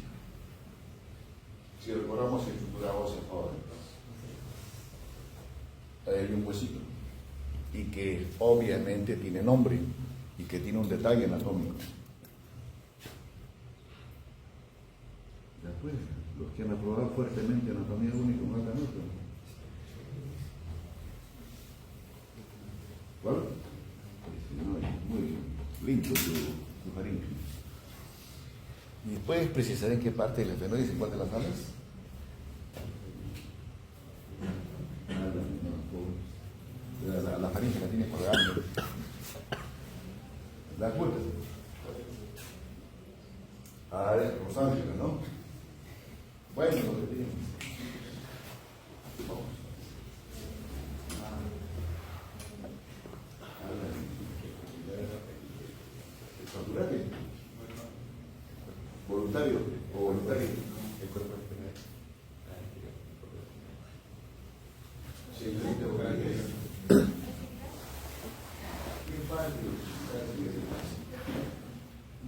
Si recordamos estructura ósea, ahí hay un huesito, y que obviamente tiene nombre y que tiene un detalle anatómico. ¿De acuerdo? Los que han aprobado fuertemente anatomía única no hagan otro. ¿Cuál? Muy lindo tu faringe. ¿Y puedes precisar en qué parte del esfenoides y en cuál de las alas? La faringe la tienes colgando. ¿La acuerdas? Ah, es Los Ángeles, ¿no? Bueno, lo que tenemos. Vamos. ¿Facturate? ¿Voluntario o voluntario? El cuerpo de sí,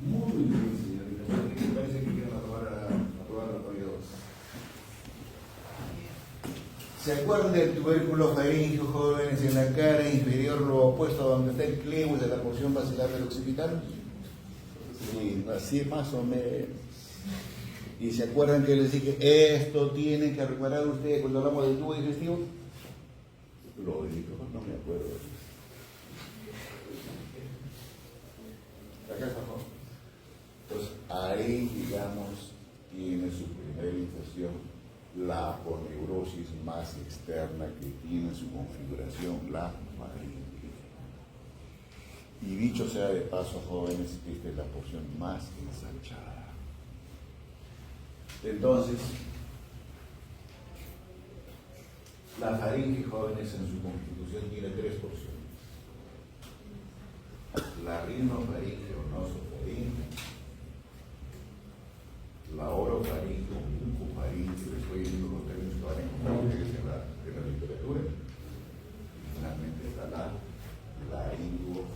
muy bien, señorita. Me parece que quieren aprobar la autoridad 2. ¿Se acuerdan del tubérculo faríngeo, jóvenes, en la cara inferior, lo opuesto a donde está el clébus de la porción basilar del occipital? Sí, así más o menos. ¿Y se acuerdan que les dije, esto tienen que recuperar ustedes cuando hablamos del tubo digestivo? Lo digo, no me acuerdo. Acá está, ahí, digamos, tiene su primera iniciación la aponeurosis más externa que tiene su configuración, la faringe. Y dicho sea de paso, jóvenes, esta es la porción más ensanchada. Entonces, la faringe, jóvenes, en su constitución tiene tres porciones. La rinofaringe o nosofaringe, la orofaringe o mucofaringe, les estoy diciendo los términos que van a encontrar ustedes en la literatura, y finalmente está la laringofaringe.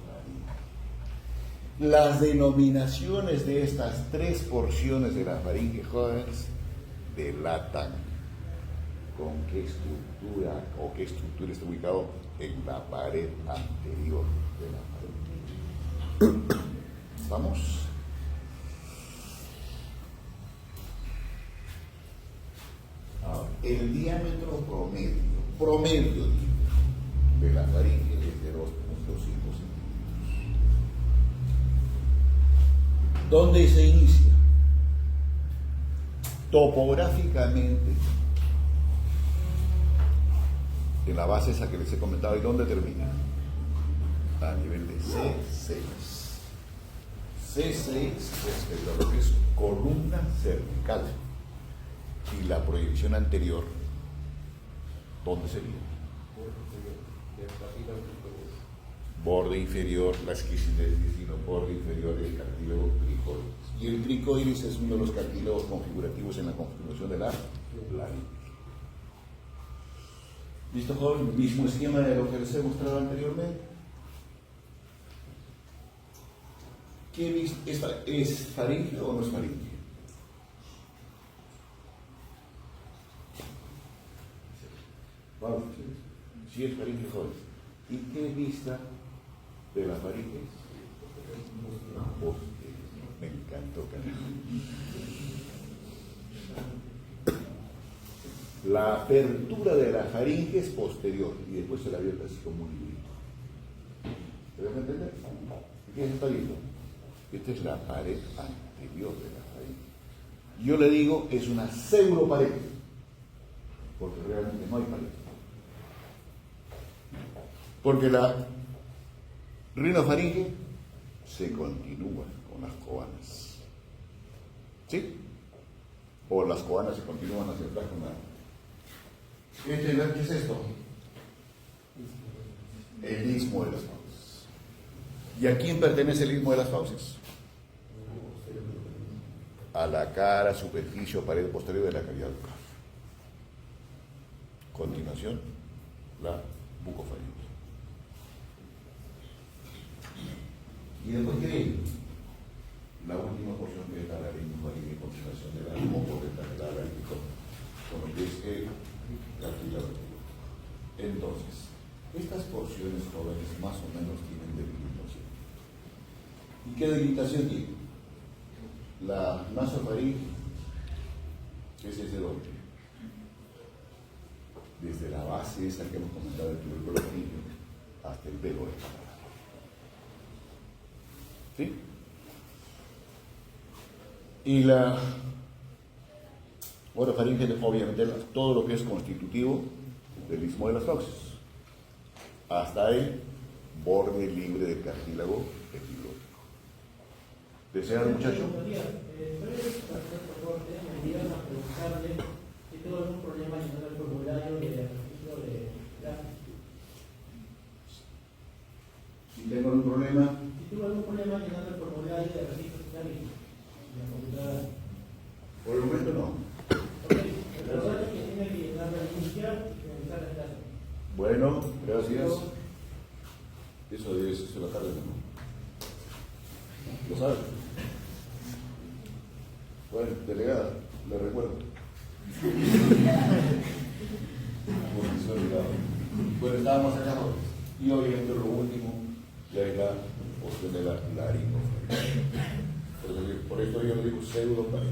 Las denominaciones de estas tres porciones de la faringe, jóvenes, delatan con qué estructura o qué estructura está ubicado en la pared anterior de la faringe. ¿Vamos? Ahora, el diámetro promedio de la faringe es de 2.5 centímetros. ¿Dónde se inicia? Topográficamente, en la base esa que les he comentado. ¿Y dónde termina? A nivel de C6. C6 respecto a lo que es columna cervical. Y la proyección anterior, ¿dónde sería? Borde inferior, la esquisidesis, sino borde inferior del cartílago cricoides. Y el cricoides es uno de los cartílagos configurativos en la configuración de la laringe. ¿Listo, joven? Mismo esquema de lo que les he mostrado anteriormente. ¿Qué es faringe o no es faringe? Vamos, si es faringe, joven. ¿Y qué vista de la faringe? Me encantó, carajo. La apertura de la faringe es posterior y después se la abierta así como un librito. ¿Se deja entender? ¿Qué se está viendo? Esta es la pared anterior de la faringe. Yo le digo, es una pseudo pared, porque realmente no hay pared. Porque la rinofaringe se continúa con las coanas. ¿Sí? O las coanas se continúan hacia atrás con la... ¿Qué es esto? El istmo de las fauces. ¿Y a quién pertenece el istmo de las fauces? A la cara, superficie o pared posterior de la cavidad bucal. Continuación, la bucofaringe. Y después, ¿qué hay? La última porción que es la laringofaringe y continuación de la laringe con lo que es el cartílago. Entonces, estas porciones, jóvenes, más o menos tienen delimitación. ¿Y qué delimitación tiene? La nasofaringe es desde dónde? Desde la base esa que hemos comentado del tubérculo faríngeo hasta el pelo de la cara. ¿Sí? Y la orofaringe, obviamente, todo lo que es constitutivo del istmo de las fauces, hasta el borde libre del cartílago epiglótico. ¿Desean, muchacho? Si tengo algún problema llenando el formulario de registro de gráficos. Si tengo algún problema. Si tengo algún problema llenando el formulario de registro gráficos. Por el momento no. Ok, el problema es que tiene que llenarlo al iniciar y finalizar la clase. Bueno, gracias. Eso se lo carga, ¿no? ¿Lo sabe? Bueno, delegada, le recuerdo. Bueno, estábamos acá, y obviamente lo último ya es la cuestión de la laringofaringe. Por esto yo le digo pseudo pared.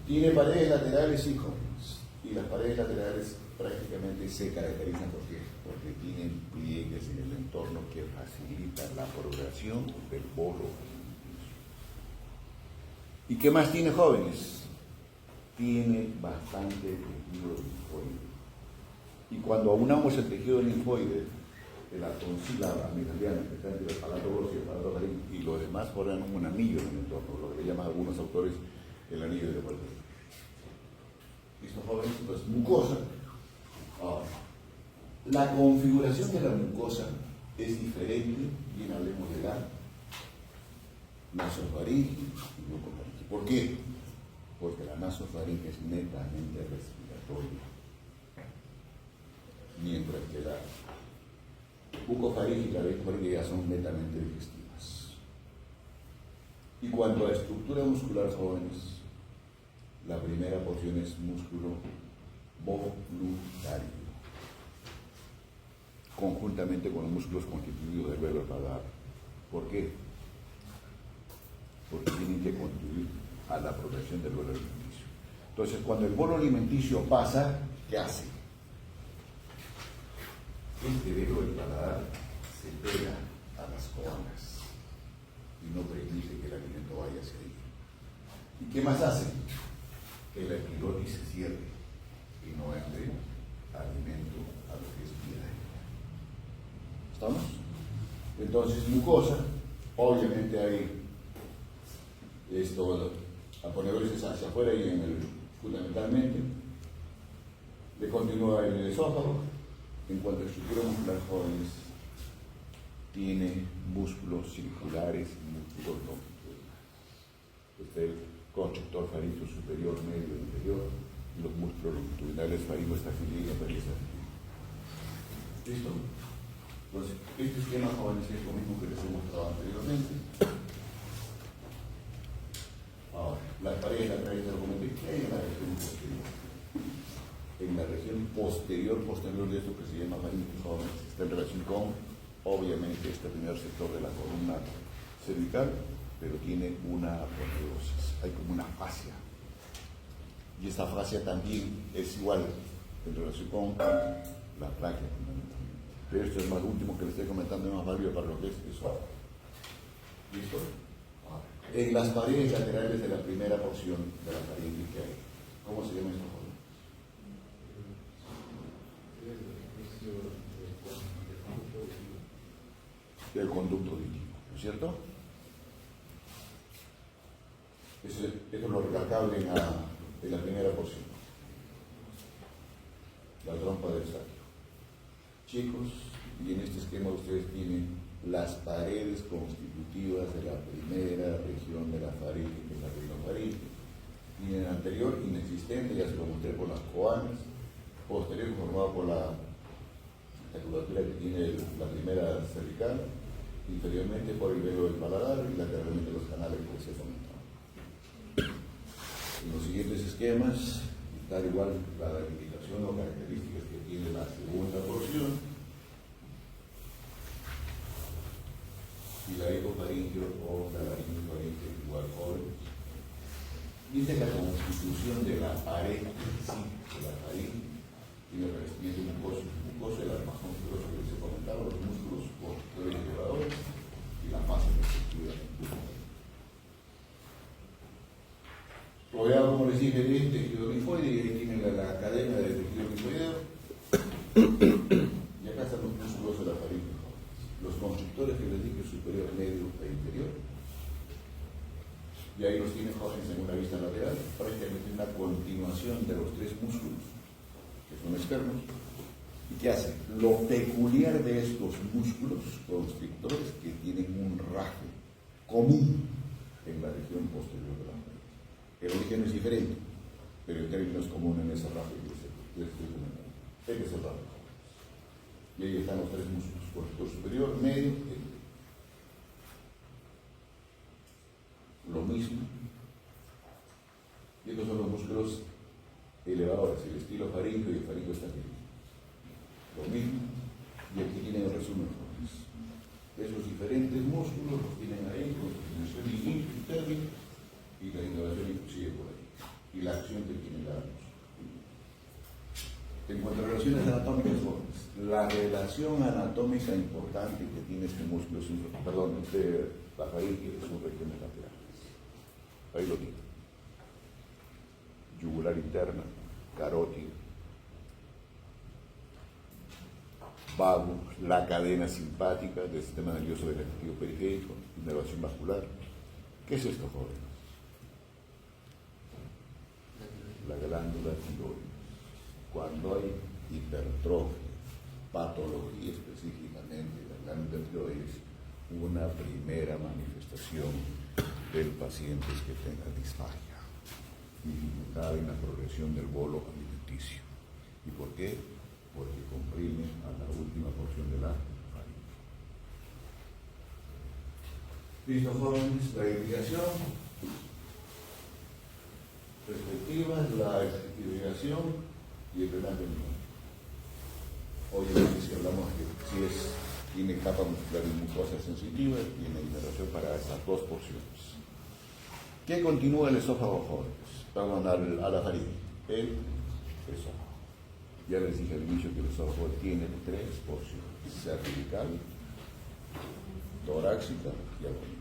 Tiene paredes laterales, sí, jóvenes, y las paredes laterales prácticamente se caracterizan porque tienen pliegues en el entorno que facilitan la progresión del bolo. ¿Y qué más tiene, jóvenes? Tiene bastante tejido linfoide. Y cuando aunamos el tejido linfoide de la tonsila amigdaliana, que está entre el aparato grosso y el aparato faríngeo, y los demás forman un anillo en el entorno, lo que le llaman algunos autores el anillo de Walter. ¿Listo, jóvenes? Entonces, mucosa. Ahora, la configuración de la mucosa es diferente, bien hablemos de la nasofaringe y mucofaringe. ¿Por qué? Porque la nasofaringe es netamente respiratoria, mientras que la mucofaringe y la broncofaringe ya son netamente digestivas. Y cuanto a la estructura muscular, jóvenes, la primera porción es músculo voluntario, conjuntamente con los músculos constituidos del velo paladar. ¿Por qué? Porque tienen que contribuir a la protección del bolo alimenticio. Entonces, cuando el bolo alimenticio pasa, ¿qué hace? Este velo del paladar se pega a las coanas y no permite que el alimento vaya hacia ahí. ¿Y qué más hace? Que la epiglottis se cierre y no entre alimento a lo que es vida. ¿Estamos? Entonces, mucosa, obviamente hay esto, aponeuroses hacia afuera y fundamentalmente, le continúa en el esófago. En cuanto a estructura muscular, jóvenes, tiene músculos circulares y músculos longitudinales. Este es el constrictor faríngeo superior, medio e inferior, y los músculos longitudinales faringoestafilia y periestafilia. ¿Listo? Entonces, este esquema, jóvenes, es lo mismo que les he mostrado anteriormente. Ahora, las paredes laterales de argumento, ¿qué hay en la región posterior? En la región posterior de esto que se llama faringe, jóvenes, está en relación con, obviamente, este primer sector de la columna cervical, pero tiene una aponeurosis, hay como una fascia. Y esta fascia también es igual en relación con la tráquea, fundamentalmente. Pero esto es más último que les estoy comentando, es más válido para lo que es eso. ¿Listo? En las paredes laterales de la primera porción de la faringe que hay, ¿cómo se llama esto? Del conducto auditivo, ¿no es cierto? Eso es lo recalcable en la primera porción. La trompa del sacro. Chicos, y en este esquema ustedes tienen las paredes constitutivas de la primera región de la faringe, que es la rinofaringe. Y en el anterior, inexistente, ya se lo mostré por las coanas. Posterior, formado por la curvatura que tiene la primera cervical, inferiormente por el velo del paladar y lateralmente los canales que se comentaban. En los siguientes esquemas, tal igual la delimitación o características que tiene la segunda porción, y la ecofaringio o la laringofaringio igual joven. Dice la constitución de la pared sí, de la faringe, tiene revestimiento mucoso, el armazón fibroso que les he comentado, los músculos constrictores y elevadores y la masa receptiva. Rodeado, como les dije, de tejido linfoide, y ahí tienen la cadena de tejido linfoideo. Y acá están los músculos de la faringe, los constrictores que les dije, superior, medio e inferior. Y ahí los tienen, jóvenes, en una vista lateral, prácticamente una continuación de los tres músculos que son externos. ¿Y qué hace? Lo peculiar de estos músculos constrictores que tienen un raje común en la región posterior de la faringe. El origen es diferente, pero el término es común en ese raje que les estoy comentando. Este es el raje. Y ahí están los tres músculos, constrictor superior, medio e inferior. Lo mismo. Y estos son los músculos elevadores, el estilo faríngeo y el faringoestafilia. Lo mismo. Y aquí tienen el resumen. Esos diferentes músculos los tienen ahí, con su dimensión térmica y la innovación inclusive por ahí. Y la acción que tiene cada músculo. En cuanto a relaciones anatómicas, la relación anatómica importante que tiene este músculo, la faringe, son regiones laterales. ahí lo digo. Yugular interna, carótida, vago, la cadena simpática del sistema nervioso vegetativo periférico, inervación vascular. ¿Qué es esto, jóvenes? La glándula tiroides. Cuando hay hipertrofia, patología específicamente de la glándula tiroides, una primera manifestación del paciente es que tenga disfagia, dificultad en la progresión del bolo alimenticio. ¿Y por qué? Porque comprime a la última porción de la faringe. ¿Listo, jóvenes? La irrigación respectiva, la irrigación y el drenaje menor. Obviamente, si hablamos que si tiene capa muscular y mucosa sensitiva, tiene inervación para esas dos porciones. ¿Qué continúa el esófago, jóvenes? Perdón, a la faringe. El esófago. Ya les dije al inicio que el esófago tiene tres porciones: cervical, torácica y abdominal.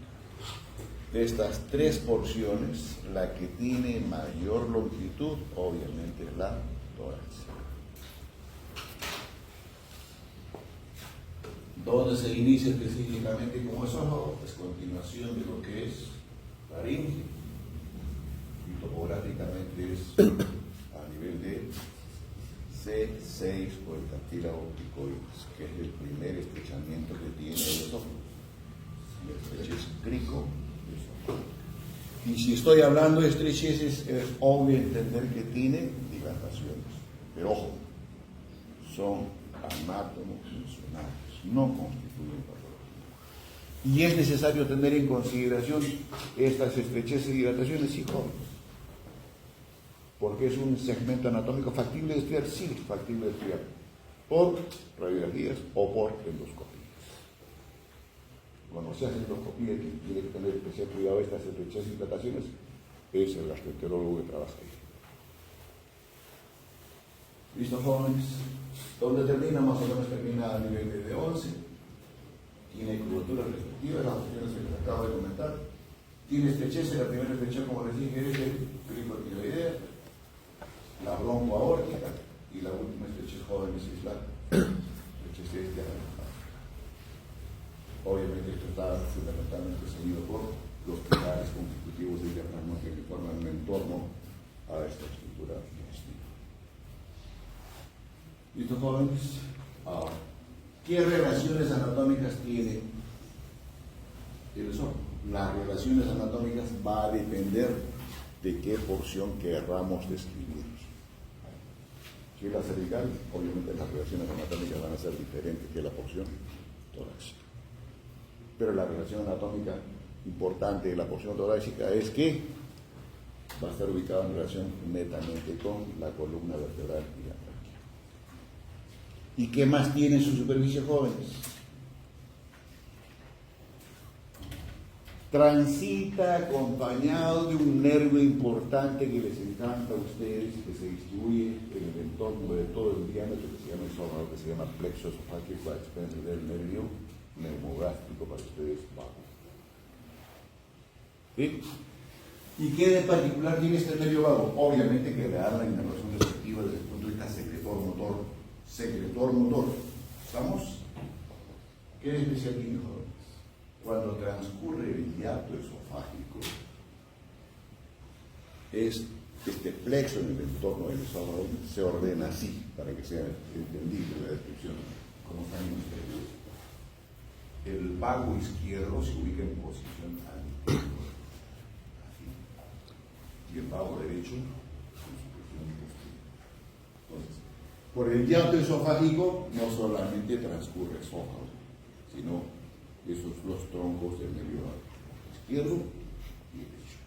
De estas tres porciones, la que tiene mayor longitud, obviamente, es la torácica. ¿Dónde se inicia específicamente como esófago? Es continuación de lo que es faringe, y topográficamente es a nivel de C6 o el cartílago cricoides, que es el primer estrechamiento que tiene el esófago. Si estrechez crico, y si estoy hablando de estrecheces, es obvio entender que tiene dilataciones, pero ojo, son anatomofuncionales, no constituyen patología. Y es necesario tener en consideración estas estrecheces y dilataciones, sí, jóvenes, porque es un segmento anatómico factible de estudiar, sí, factible de estudiar, por radiografías o por endoscopías. Cuando se hace endoscopía, quien tiene que tener especial cuidado de estas estrecheces y dilataciones es el gastroenterólogo que trabaja ahí. ¿Listo, jóvenes? ¿Dónde termina? Más o menos termina a nivel de D11. Tiene curvatura respectiva, las opciones que les acabo de comentar. Tiene estrechez, la primera estrechez, como les dije, es el cricotiroidea, la broncoaórtica, y la última estrechez, jóvenes, es la estrechez diafragmática. Obviamente esto está fundamentalmente seguido por los pilares constitutivos del diafragma que forman un entorno a esta estructura digestiva. ¿Listo, jóvenes? Ahora, ¿qué relaciones anatómicas tiene el esófago? Las relaciones anatómicas va a depender de qué porción querramos describir. Si es la cervical, obviamente las relaciones anatómicas van a ser diferentes que la porción torácica. Pero la relación anatómica importante de la porción torácica es que va a estar ubicada en relación netamente con la columna vertebral y la tráquea. ¿Y qué más tiene en su superficie, jóvenes? Transita acompañado de un nervio importante que les encanta a ustedes, que se distribuye en el entorno de todo el diámetro, que se llama esófago, que se llama plexo esofágico, a expensas del nervio neumogástrico para ustedes bajo. ¿Sí? ¿Y qué de particular tiene este nervio vago? Obviamente que le da la inervación receptiva desde el punto de vista secretor-motor. Secretor-motor. ¿Estamos? ¿Qué de especial tiene, jóvenes? Cuando transcurre el hiato esofágico, este plexo en el entorno del esófago se ordena así, para que sea entendible la descripción, como están ustedes. El vago izquierdo se ubica en posición anterior, así, y el vago derecho en su posición posterior. Entonces, por el hiato esofágico no solamente transcurre esófago, sino esos los troncos del nervio vago, izquierdo y derecho.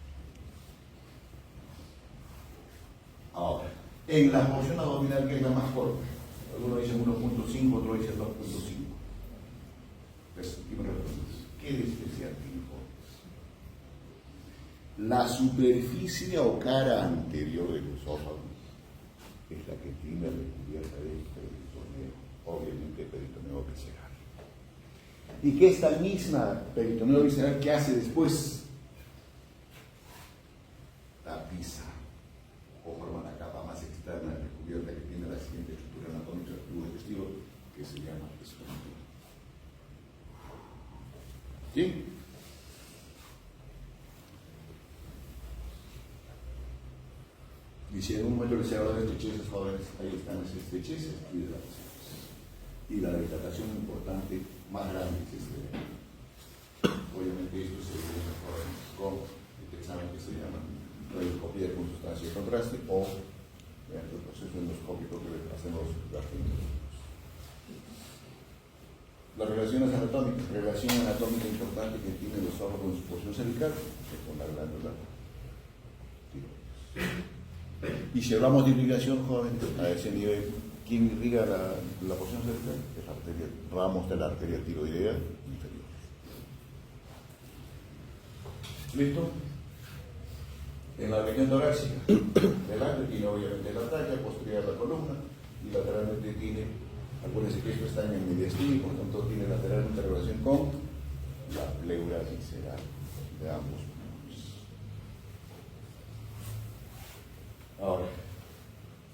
Ahora, en la porción abdominal, que es la más corta, algunos dicen 1.5, otros dicen 2.5. ¿Qué de especial tiene, jóvenes? La superficie o cara anterior del esófago es la que tiene recubierta de peritoneo, obviamente peritoneo visceral. Y que esta misma peritoneo visceral, ¿qué hace después? matiza o forma la capa más externa recubierta que tiene la siguiente estructura anatómica del tubo digestivo, que se llama esfínter. ¿Sí? Y si en un momento les he hablado de estrecheces jóvenes, ahí están las estrecheces y dilataciones. Y la dilatación importante, más grande que este. Obviamente esto se ve en los jóvenes con este examen que se llama radioscopía con sustancia de contraste o mediante el proceso endoscópico que hacemos gastroenterólogos. Las relaciones anatómicas, relación anatómica importante que tienen los ojos con su porción cervical, que con la glándula tiroides. Y si hablamos de irrigación, jóvenes, a ese nivel, ¿quién irriga la porción cervical? Es la arteria, ramos de la arteria tiroidea inferior. ¿Listo? En la región torácica, delante tiene obviamente la tráquea, posterior la columna, y lateralmente tiene, acuérdense que esto está en el mediastino y por tanto tiene lateralmente relación con la pleura visceral de ambos mundos. Ahora,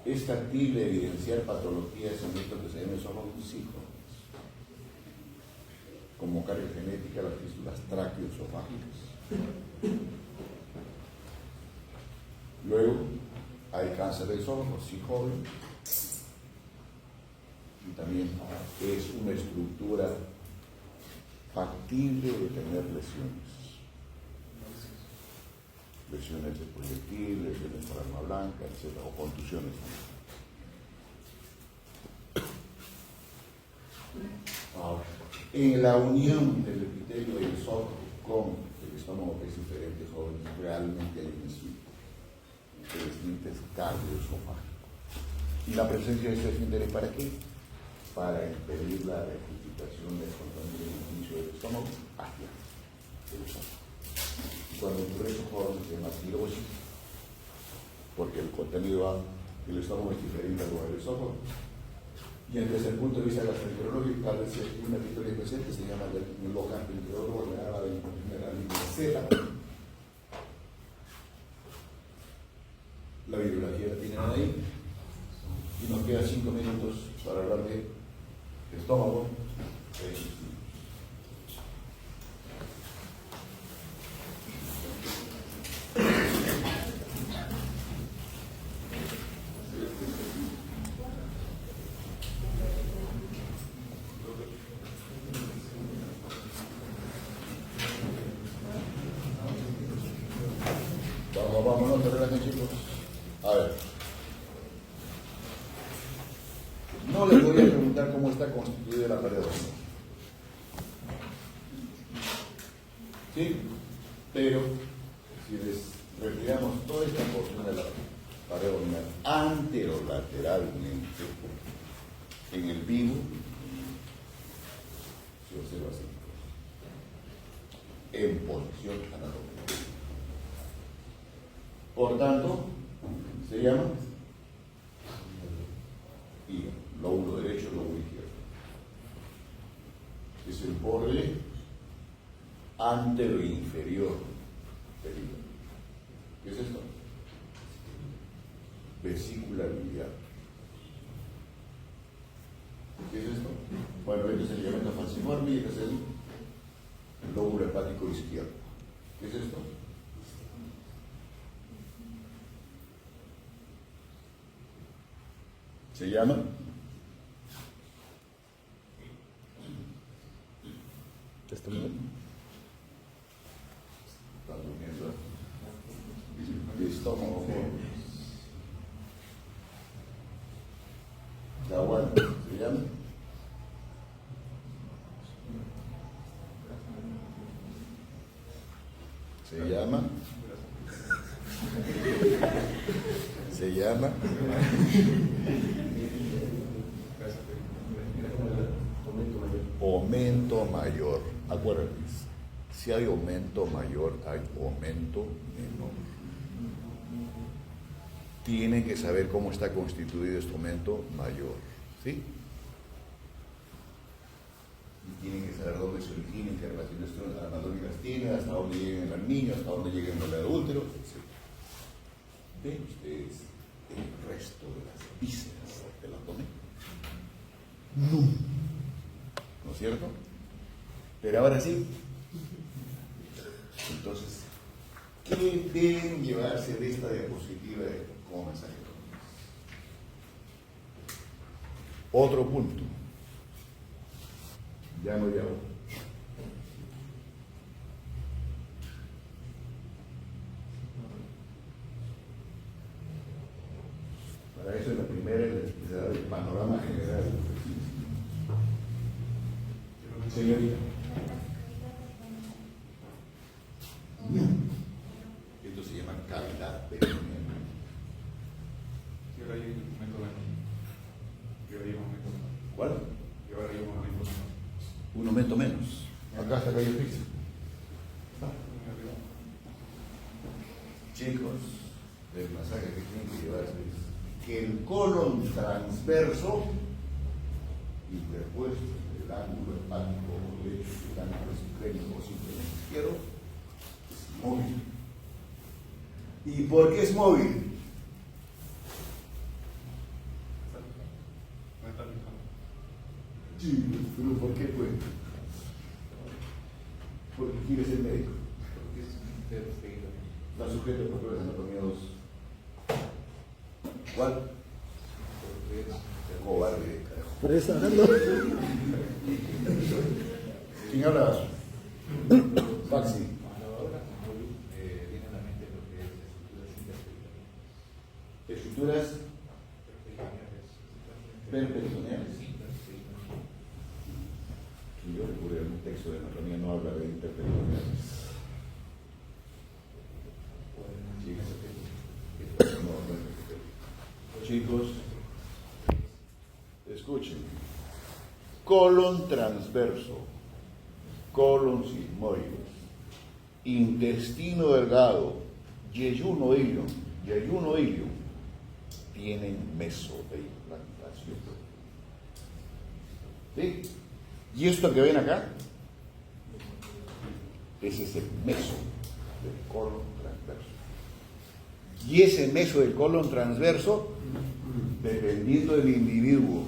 ¿es factible evidenciar patologías en esto que se llama esófago? Sí, como carga genética, las fístulas tráqueo-esofágicas. Luego, hay cáncer de esófago, sí, joven. Y también es una estructura factible de tener lesiones. Lesiones de proyectil, lesiones por arma blanca, etc. O contusiones. Ahora, en la unión del epitelio del esófago con el estómago, que es diferente, jóvenes, realmente hay un esfínter cardioesofágico. ¿Y la presencia de este esfínter es para qué? Para impedir la rectificación del contenido del inicio del estómago hacia el esófago. Y cuando ocurre eso, jóvenes, se llama tirosis, porque el contenido va, el estómago es diferente al lugar del esófago. Y desde el punto de vista gastroenterológico, tal vez si hay una victoria presente, se llama el gastroenterólogo, le da la incontinencia. La bibliografía la tienen ahí. Y nos quedan 5 minutos para hablar de estómago. Vámonos, te relajen, chicos. A ver. No les voy a preguntar cómo está constituida la pared abdominal. ¿Sí? Pero si les retiramos toda esta porción de la pared abdominal anterolateralmente en el vivo, se observa así, en posición anatómica. Por tanto, se llama hígado, lóbulo derecho, lóbulo izquierdo. Es el borde antero-inferior del hígado. ¿Qué es esto? Vesícula biliar. ¿Qué es esto? Bueno, este es el ligamento falciforme y este es el lóbulo hepático izquierdo. ¿Qué es esto? Se llama testículo. Está durmiendo. Estómago. La guana. Se llama. Se llama. Se llama. Aumento mayor. Acuérdense, si hay aumento mayor, hay aumento menor. Tienen que saber cómo está constituido este aumento mayor, ¿sí? Y tienen que saber dónde se origina, qué relaciones anatómicas tiene, hasta dónde llegan en el niño, hasta dónde llegan en el adúltero, etc. ¿Ven ustedes el resto de las vísceras del abdomen? No. ¿No es cierto? Pero ahora sí. Entonces, ¿qué deben llevarse de esta diapositiva como mensaje? Otro punto. Ya no llamo. Para eso es la primera, les da el panorama general. Señorita. Esto se llama cavidad peritoneal. ¿Cuál? Un momento menos. Acá está calle fixa. Chicos, el masaje que tienen que llevarse es que el colon transverso interpuesto entre el ángulo hepático derecho y el ángulo esclénico simplemente izquierdo es móvil. ¿Y por qué es móvil? Sí, pero ¿por qué pues? Porque quiere ser médico. La sujeto por la anatomía 2. ¿Cuál? Cobarde, carajo. Por eso hablando. ¿Quién habla? Baxi. Estructuras peritoneales. Si yo recurro a un texto de anatomía, no habla de interperitoneales. Chicos, escuchen. Colon transverso, colon sigmoide, intestino delgado, yeyuno ilium tienen meso de implantación. ¿Sí? ¿Y esto que ven acá? Ese es el meso del colon transverso. Y ese meso del colon transverso, dependiendo del individuo,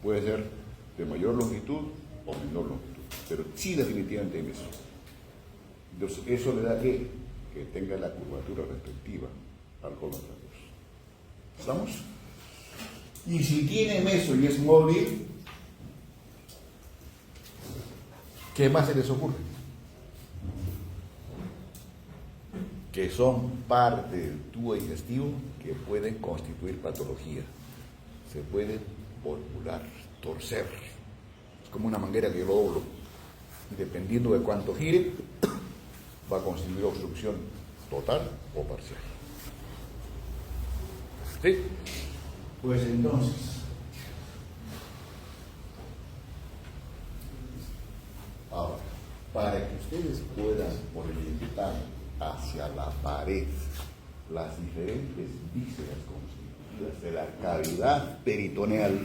puede ser de mayor longitud o menor longitud, pero sí definitivamente hay meso. Entonces, eso le da que tenga la curvatura respectiva al colon transverso. ¿Estamos? Y si tiene meso y es móvil, ¿qué más se les ocurre? Que son parte del tubo digestivo que pueden constituir patología. Se pueden volvular, torcer. Es como una manguera que yo doblo. Y dependiendo de cuánto gire, va a constituir obstrucción total o parcial. ¿Sí? Pues entonces, ahora, para que ustedes puedan orientar hacia la pared las diferentes vísceras constituidas de la cavidad peritoneal,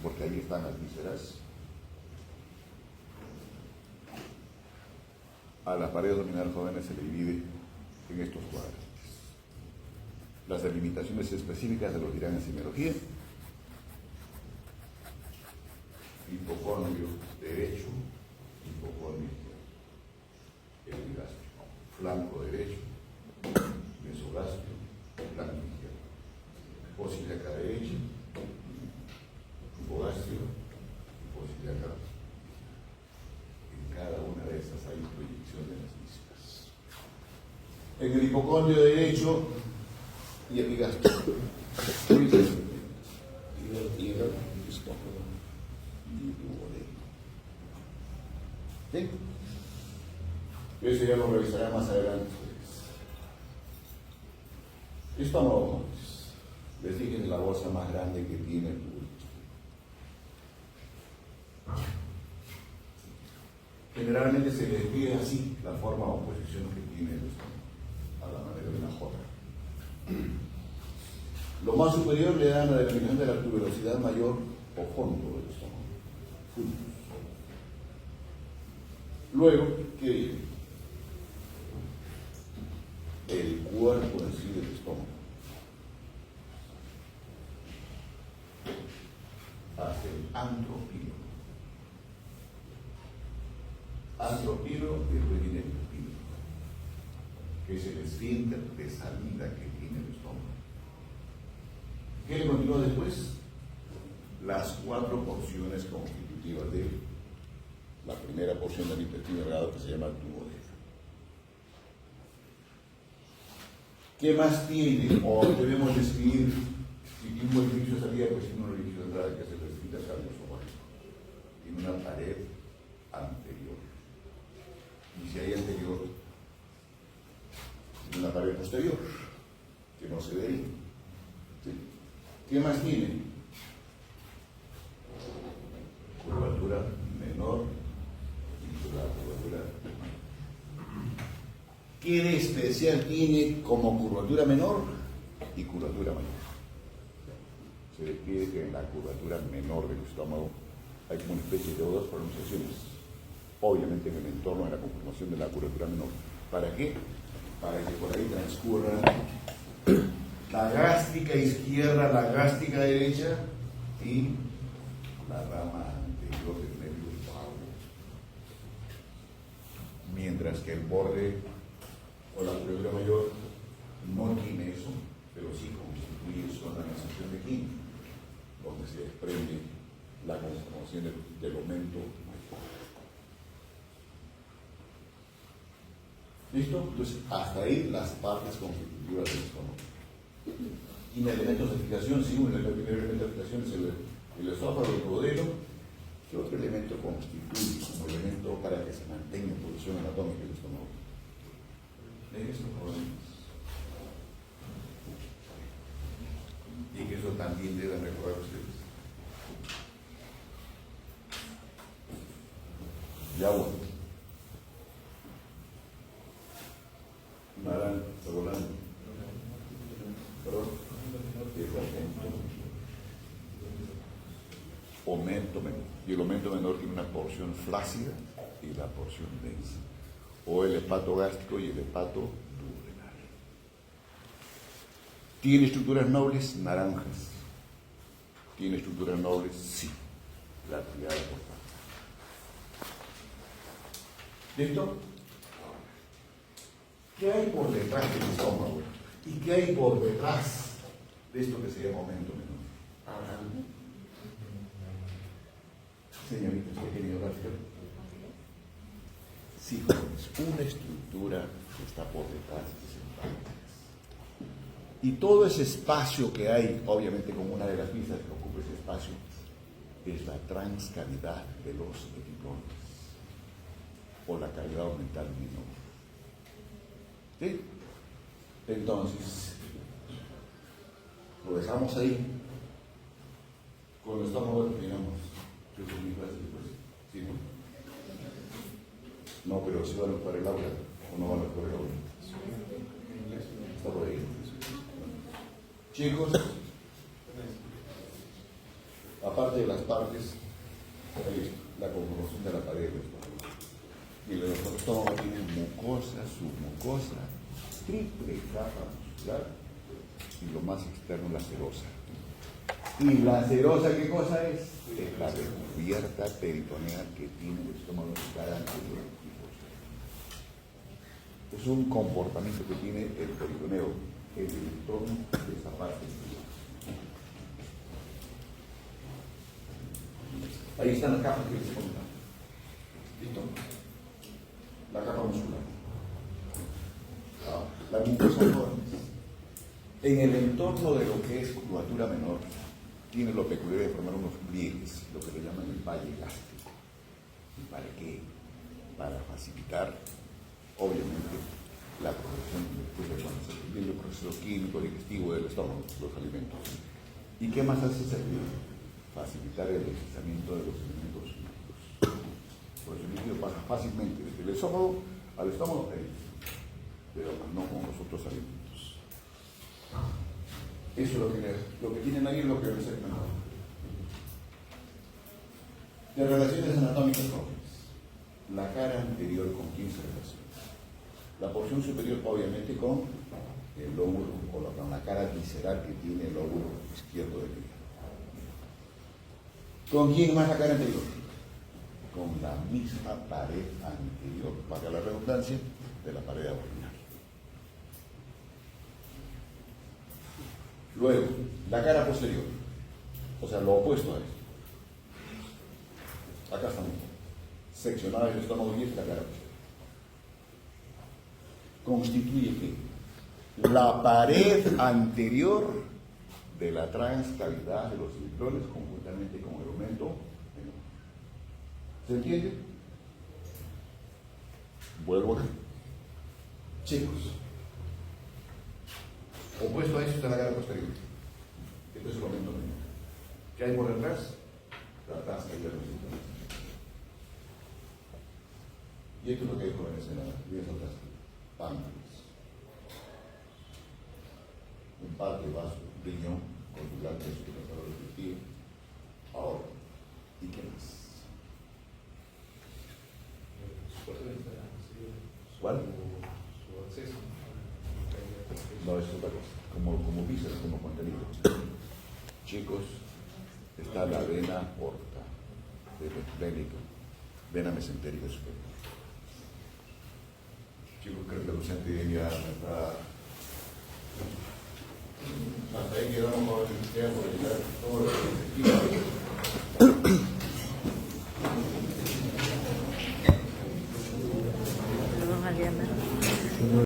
porque ahí están las vísceras, a la pared abdominal joven se le divide en estos cuadrantes. Las delimitaciones específicas se los dirán en semiología. Hipocondrio derecho, hipocondrio izquierdo, epigastrio, flanco derecho, mesogastrio, flanco izquierdo, fosa ilíaca derecha, hipogastrio y fosa ilíaca. En cada una de esas hay proyección de las vísceras. En el hipocondrio derecho y epigastrio. ¿Sí? Eso ya lo revisará más adelante. Estómago, les dije, es la bolsa más grande que tiene el público. Generalmente se les pide así la forma o posición que tiene el estómago, a la manera de una J. Lo más superior le dan la definición de la tuberosidad mayor o fondo del estómago. Fundus. Luego, ¿qué viene? el cuerpo en sí del estómago. Hacia el antropilo. Antropilo y después viene el pilo, que es el esfínter de salida que tiene el estómago. ¿Qué le continúa después? Las 4 porciones constitutivas de la primera porción del intestino delgado, que se llama duodeno. ¿Qué más tiene? O debemos describir, si tiene un orificio de salida, pues tiene un orificio de entrada, que es el esfínter cardiovascular. Tiene una pared anterior. Y si hay anterior, tiene una pared posterior, que no se ve ahí. ¿Sí? ¿Qué más tiene? Curvatura menor y la curvatura mayor. ¿Qué de especial tiene como curvatura menor y curvatura mayor? Se describe que en la curvatura menor del estómago hay como una especie de 2 pronunciaciones, obviamente en el entorno de la conformación de la curvatura menor. ¿Para qué? Para que por ahí transcurra la gástrica izquierda, la gástrica derecha y la rama anterior del nervio vago. Mientras que el borde o la curvatura mayor no tiene eso, pero sí constituye zona de sensación de King, donde se desprende la conformación del aumento. ¿Listo? Entonces, hasta ahí las partes constitutivas del estómago. Tiene elementos de fijación, sí, un elemento de fijación es el esófago, el duodeno. ¿Qué otro elemento constituye como elemento para que se mantenga en posición anatómica el estómago? Eso, y que eso también deben recordar ustedes. Y agua. Marán, Sabolán. Perdón. Aumento menor. Y el aumento menor tiene una porción flácida y la porción densa. O el hepato gástrico y el hepato duodenal. ¿Tiene estructuras nobles? Naranjas. ¿Tiene estructuras nobles? Sí. La triada portal. ¿Listo? ¿Qué hay por detrás del estómago? ¿Y qué hay por detrás de esto que se llama aumento menor? Señorita, ¿usted quería hablar? Sí, jóvenes, una estructura que está por detrás de ese páncreas. Y todo ese espacio que hay, obviamente como una de las piezas que ocupa ese espacio, es la transcavidad de los epilones, o la cavidad aumental menor. ¿Sí? Entonces, lo dejamos ahí. Con el estómago terminamos. Yo soy mi clase después. ¿Sí, no? No, pero si van a ocupar el aula o no van a ocupar el aula. Está por ahí. Chicos, aparte de las partes, la conformación de la pared del estómago. Y el estómago tiene mucosa, submucosa, triple capa muscular y lo más externo, la serosa. ¿Y la serosa qué cosa es? Es la recubierta peritoneal que tiene el estómago de cara anterior y posterior. Es un comportamiento que tiene el peritoneo en el entorno de esta parte. Ahí están las capas que les he comentado. ¿Listo? La capa muscular. La mucosa en el entorno de lo que es curvatura menor tiene lo peculiar de formar unos pliegues, lo que le llaman el valle gástrico. ¿Y para qué? Para facilitar, obviamente, la progresión después de cuando se termine el proceso químico digestivo del estómago, los alimentos. ¿Y qué más hace servir? Facilitar el deslizamiento de los elementos químicos. Por eso el líquido pasa fácilmente desde el esófago al estómago, pero no con los otros alimentos. Eso es lo que tienen ahí, es lo que les he comentado. De relaciones anatómicas jóvenes. La cara anterior, ¿con quién se relaciona? La porción superior, obviamente, con el lóbulo o con la cara visceral que tiene el lóbulo izquierdo del hígado. ¿Con quién más la cara anterior? Con la misma pared anterior, para la redundancia, de la pared abdominal. Luego, la cara posterior, o sea, lo opuesto a esto. Acá estamos, seccionada el estómago y es la cara posterior. Constituye ¿qué? La pared anterior de la transcavidad de los cilitrones conjuntamente con el aumento. ¿Se entiende? Vuelvo acá. Chicos, opuesto a eso está la cara posterior. Esto es el aumento menor. ¿Qué hay por detrás? La transcavidad de los cilitrones. Y esto es lo que hay jóvenes en las vías otras. Páncreas. Un par de vasos, riñón, conductante, superior digestivo. Ahora, ¿y qué más? ¿Cuál? No, es otra cosa. Como visas, como contenido. Chicos, está la vena porta, vena mesentérica superior. Chicos, creo que el docente ya está. Hasta ahí quedamos con el sistema por llegar todo lo que se